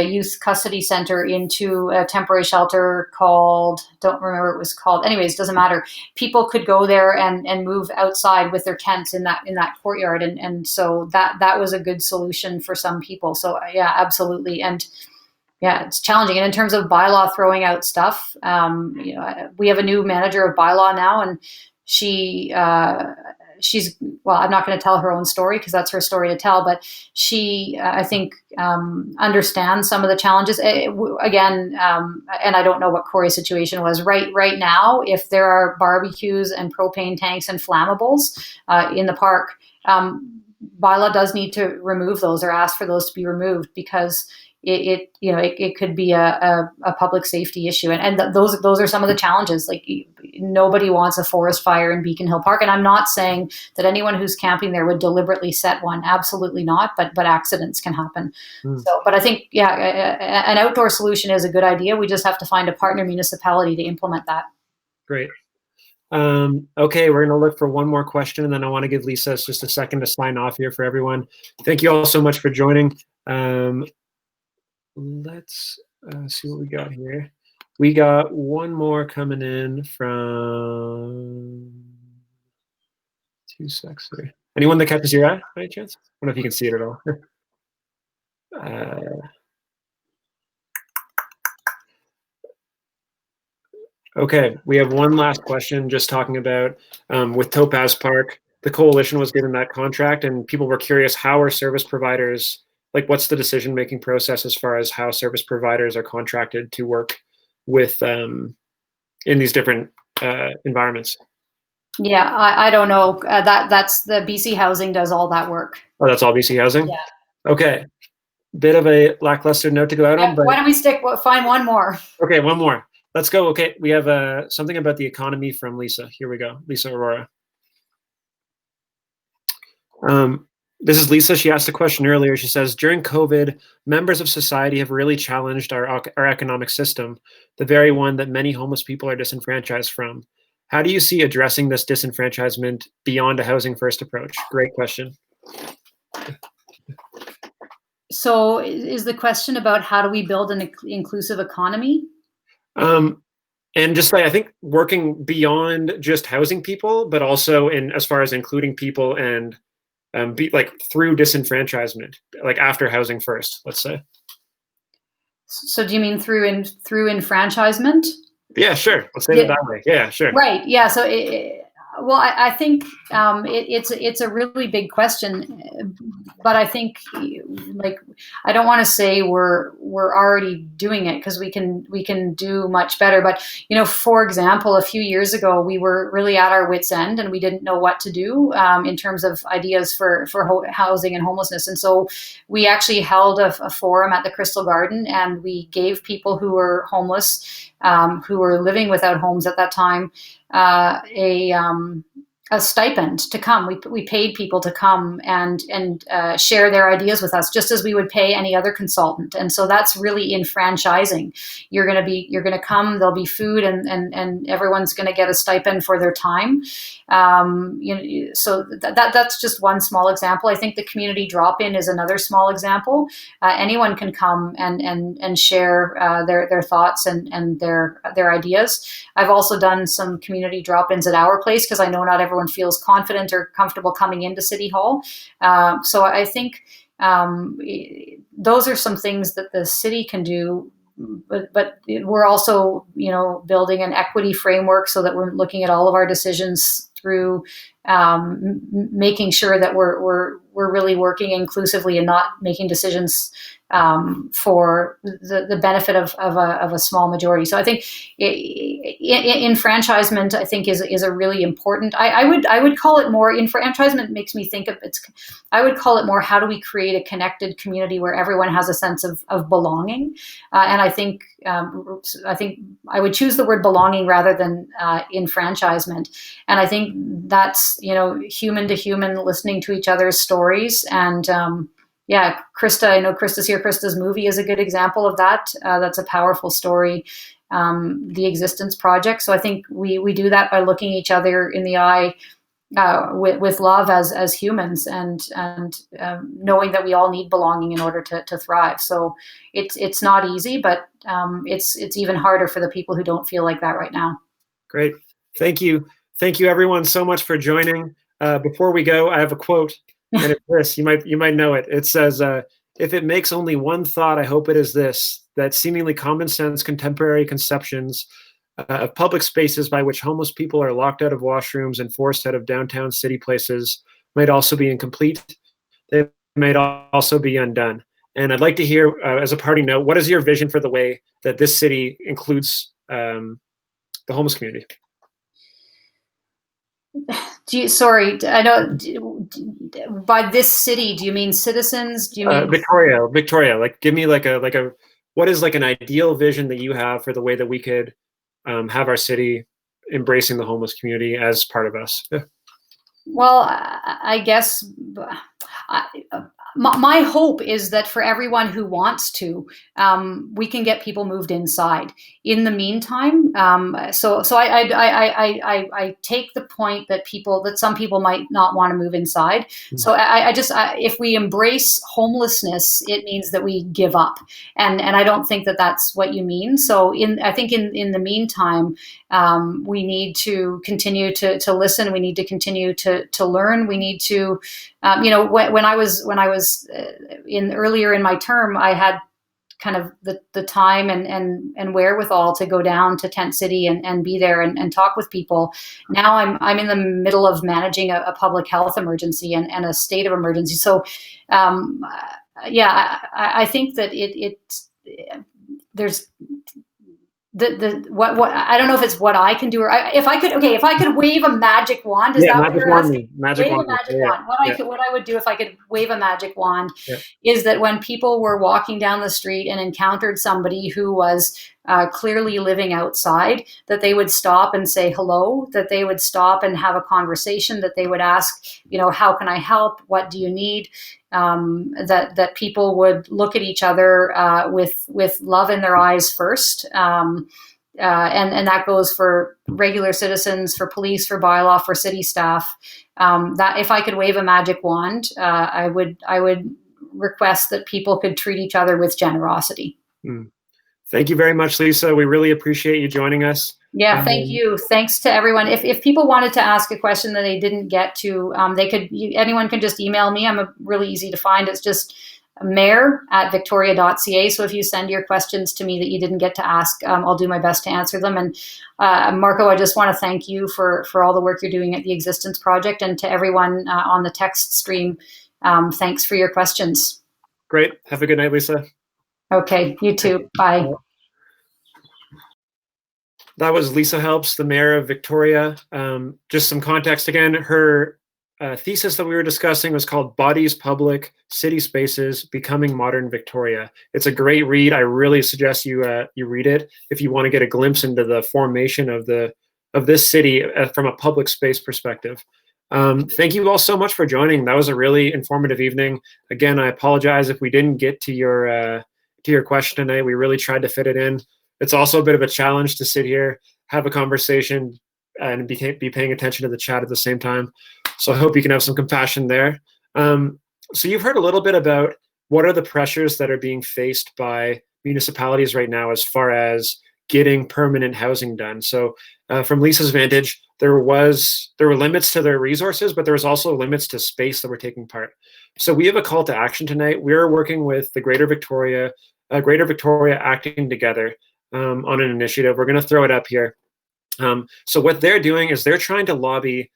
youth custody center into a temporary shelter called, don't remember what it was called. Anyways, doesn't matter. People could go there and move outside with their tents in that courtyard. And so that was a good solution for some people. So yeah, absolutely. And yeah, it's challenging. And in terms of bylaw throwing out stuff, we have a new manager of bylaw now, and she's well, I'm not going to tell her own story because that's her story to tell, but she, I think, understands some of the challenges. Again, and I don't know what Corey's situation was right now. If there are barbecues and propane tanks and flammables in the park, bylaw does need to remove those or ask for those to be removed because it could be a public safety issue, and those are some of the challenges. Like, nobody wants a forest fire in Beacon Hill Park, and I'm not saying that anyone who's camping there would deliberately set one. Absolutely not. But accidents can happen. So, but I think an outdoor solution is a good idea. We just have to find a partner municipality to implement that. Great. Okay, we're going to look for one more question, and then I want to give Lisa just a second to sign off here for everyone. Thank you all so much for joining. Let's see what we got here. We got one more coming in from 2 secs here. Anyone that catches your eye by any chance? I don't know if you can see it at all. Okay, we have one last question just talking about with Topaz Park, the coalition was given that contract and people were curious, how are service providers, like what's the decision-making process as far as how service providers are contracted to work with in these different environments? Yeah, I don't know. That's the BC Housing does all that work. Oh, that's all BC Housing? Yeah. Okay. Bit of a lackluster note to go out on, but why don't we find one more? Okay, one more. Let's go. Okay, we have something about the economy from Lisa. Here we go. Lisa Aurora. This is Lisa. She asked a question earlier. She says, during COVID, members of society have really challenged our economic system, the very one that many homeless people are disenfranchised from. How do you see addressing this disenfranchisement beyond a housing first approach? Great question. So is the question about how do we build an inclusive economy? And just like, I think working beyond just housing people, but also in as far as including people and be like through disenfranchisement, like after housing first, let's say. So do you mean through enfranchisement? Yeah, sure. Let's say it that way. Yeah, sure. Right. Yeah. So, I think it's a really big question, but I think, like, I don't want to say we're already doing it because we can do much better. But for example, a few years ago, we were really at our wits' end and we didn't know what to do in terms of ideas for housing and homelessness. And so we actually held a forum at the Crystal Garden, and we gave people who were homeless, who were living without homes at that time, a stipend to come. We paid people to come and share their ideas with us, just as we would pay any other consultant. And so that's really enfranchising. You're going to come. There'll be food, and everyone's going to get a stipend for their time. So that's just one small example. I think the community drop-in is another small example. Anyone can come and share their thoughts and their ideas. I've also done some community drop-ins at our place because I know not everyone feels confident or comfortable coming into City Hall. So I think those are some things that the city can do. But we're also, building an equity framework so that we're looking at all of our decisions through making sure that we're really working inclusively and not making decisions for the benefit of a small majority. So I think enfranchisement, I think, is a really important. I would call it more enfranchisement. Makes me think of it's. I would call it more, how do we create a connected community where everyone has a sense of belonging, and I think I would choose the word belonging rather than enfranchisement. And I think that's, human to human, listening to each other's stories. And yeah, Krista, I know Krista's here. Krista's movie is a good example of that. That's a powerful story, the Existence Project. So I think we do that by looking each other in the eye with love as humans, and knowing that we all need belonging in order to thrive. So it's not easy, but it's even harder for the people who don't feel like that right now. Great. Thank you. Thank you, everyone, so much for joining. Before we go, I have a quote. And it's this, you might know it. It says, if it makes only one thought, I hope it is this, that seemingly common sense contemporary conceptions of public spaces by which homeless people are locked out of washrooms and forced out of downtown city places might also be incomplete. They might also be undone. And I'd like to hear, as a parting note, what is your vision for the way that this city includes the homeless community? Sorry, I know. By this city, do you mean citizens? Do you mean Victoria? Like, give me like a what is like an ideal vision that you have for the way that we could have our city embracing the homeless community as part of us? Yeah. Well, I guess my hope is that for everyone who wants to, we can get people moved inside. In the meantime, so I take the point that some people might not want to move inside. Mm-hmm. So if we embrace homelessness, it means that we give up, and I don't think that that's what you mean. So I think in the meantime, we need to continue to listen. We need to continue to learn. We need to, when I was earlier in my term, I had kind of the time and wherewithal to go down to Tent City and be there and talk with people. Now I'm in the middle of managing a public health emergency and a state of emergency. So I think that there's what I don't know if it's what I can do, or if I could wave a magic wand. Is that what you're asking? Wave a magic wand. What I would do if I could wave a magic wand is that when people were walking down the street and encountered somebody who was clearly living outside, that they would stop and say hello, that they would stop and have a conversation, that they would ask, how can I help? What do you need? That people would look at each other with love in their eyes first. And that goes for regular citizens, for police, for bylaw, for city staff. That if I could wave a magic wand, I would request that people could treat each other with generosity. Mm. Thank you very much, Lisa. We really appreciate you joining us. Yeah, thank you. Thanks to everyone. If people wanted to ask a question that they didn't get to, anyone can just email me. I'm really easy to find. It's just mayor@victoria.ca. So if you send your questions to me that you didn't get to ask, I'll do my best to answer them. And Marco, I just want to thank you for all the work you're doing at the Existence Project, and to everyone on the text stream. Thanks for your questions. Great. Have a good night, Lisa. Okay, you too. Bye. That was Lisa Helps, the mayor of Victoria. Just some context again, her thesis that we were discussing was called Bodies Public, City Spaces, Becoming Modern Victoria. It's a great read. I really suggest you read it if you want to get a glimpse into the formation of this city from a public space perspective. Thank you all so much for joining. That was a really informative evening. Again, I apologize if we didn't get to your question tonight. We really tried to fit it in. It's also a bit of a challenge to sit here, have a conversation, and be paying attention to the chat at the same time. So I hope you can have some compassion there. So you've heard a little bit about what are the pressures that are being faced by municipalities right now as far as getting permanent housing done. So from Lisa's vantage, there were limits to their resources, but there was also limits to space that were taking part. So we have a call to action tonight. We're working with the Greater Victoria acting together on an initiative. We're going to throw it up here. So what they're doing is they're trying to lobby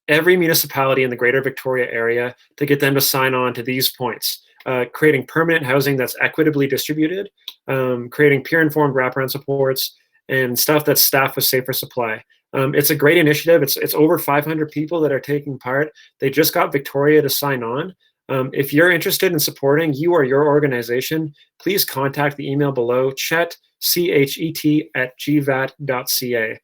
every municipality in the Greater Victoria area to get them to sign on to these points: creating permanent housing that's equitably distributed, creating peer-informed wraparound supports, and stuff that's staffed with safer supply. It's a great initiative. It's over 500 people that are taking part. They just got Victoria to sign on. If you're interested in supporting you or your organization, please contact the email below, Chet, CHET at gvat.ca.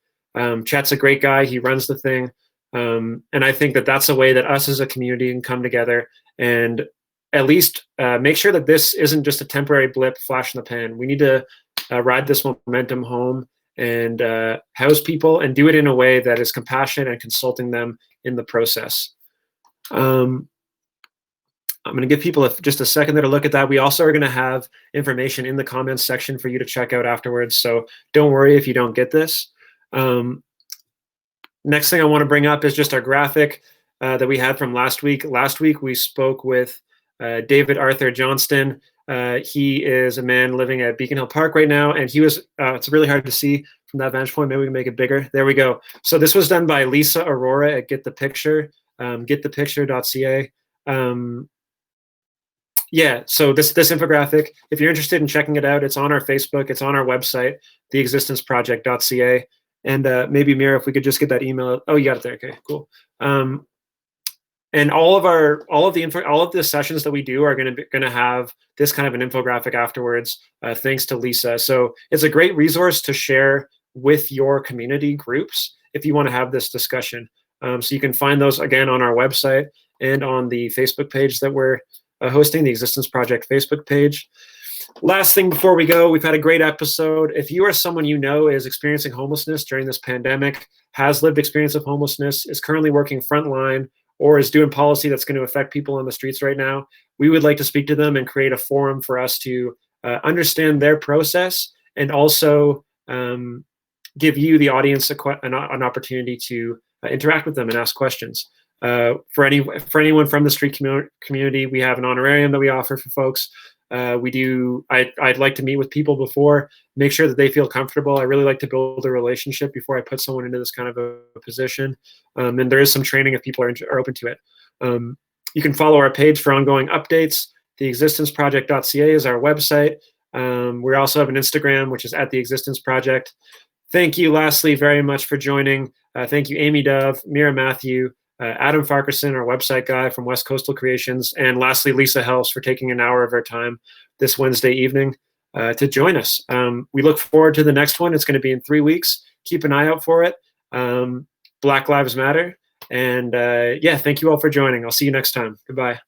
Chet's a great guy. He runs the thing. And I think that that's a way that us as a community can come together and at least make sure that this isn't just a temporary blip, flash in the pan. We need to ride this momentum home and house people and do it in a way that is compassionate and consulting them in the process. I'm going to give people just a second there to look at that. We also are going to have information in the comments section for you to check out afterwards. So don't worry if you don't get this. Next thing I want to bring up is just our graphic that we had from last week. Last week, we spoke with David Arthur Johnston. He is a man living at Beacon Hill Park right now, and he was, it's really hard to see from that vantage point. Maybe we can make it bigger. There we go. So this was done by Lisa Aurora at Get the Picture, getthepicture.ca. Yeah, so this infographic, if you're interested in checking it out, it's on our Facebook, it's on our website, theexistenceproject.ca. And maybe Mira, if we could just get that email. Oh, you got it there. Okay, cool. And all of the sessions that we do are going to have this kind of an infographic afterwards, thanks to Lisa. So it's a great resource to share with your community groups if you want to have this discussion. So you can find those again on our website and on the Facebook page that we're hosting, the Existence Project Facebook page. Last thing before we go, we've had a great episode. If you are someone you know is experiencing homelessness during this pandemic, has lived experience of homelessness, is currently working frontline, or is doing policy that's going to affect people on the streets right now, we would like to speak to them and create a forum for us to understand their process and also give you, the audience, an opportunity to interact with them and ask questions. For anyone from the street community, we have an honorarium that we offer for folks. I'd like to meet with people before, make sure that they feel comfortable. I really like to build a relationship before I put someone into this kind of a position. And there is some training if people are open to it. You can follow our page for ongoing updates. Theexistenceproject.ca is our website. We also have an Instagram, which is @theexistenceproject. Thank you, lastly, very much for joining. Thank you, Amy Dove, Mira Matthew, Adam Farquharson, our website guy from West Coastal Creations, and lastly, Lisa Helps for taking an hour of her time this Wednesday evening to join us. We look forward to the next one. It's going to be in 3 weeks. Keep an eye out for it. Black Lives Matter. And yeah, thank you all for joining. I'll see you next time. Goodbye.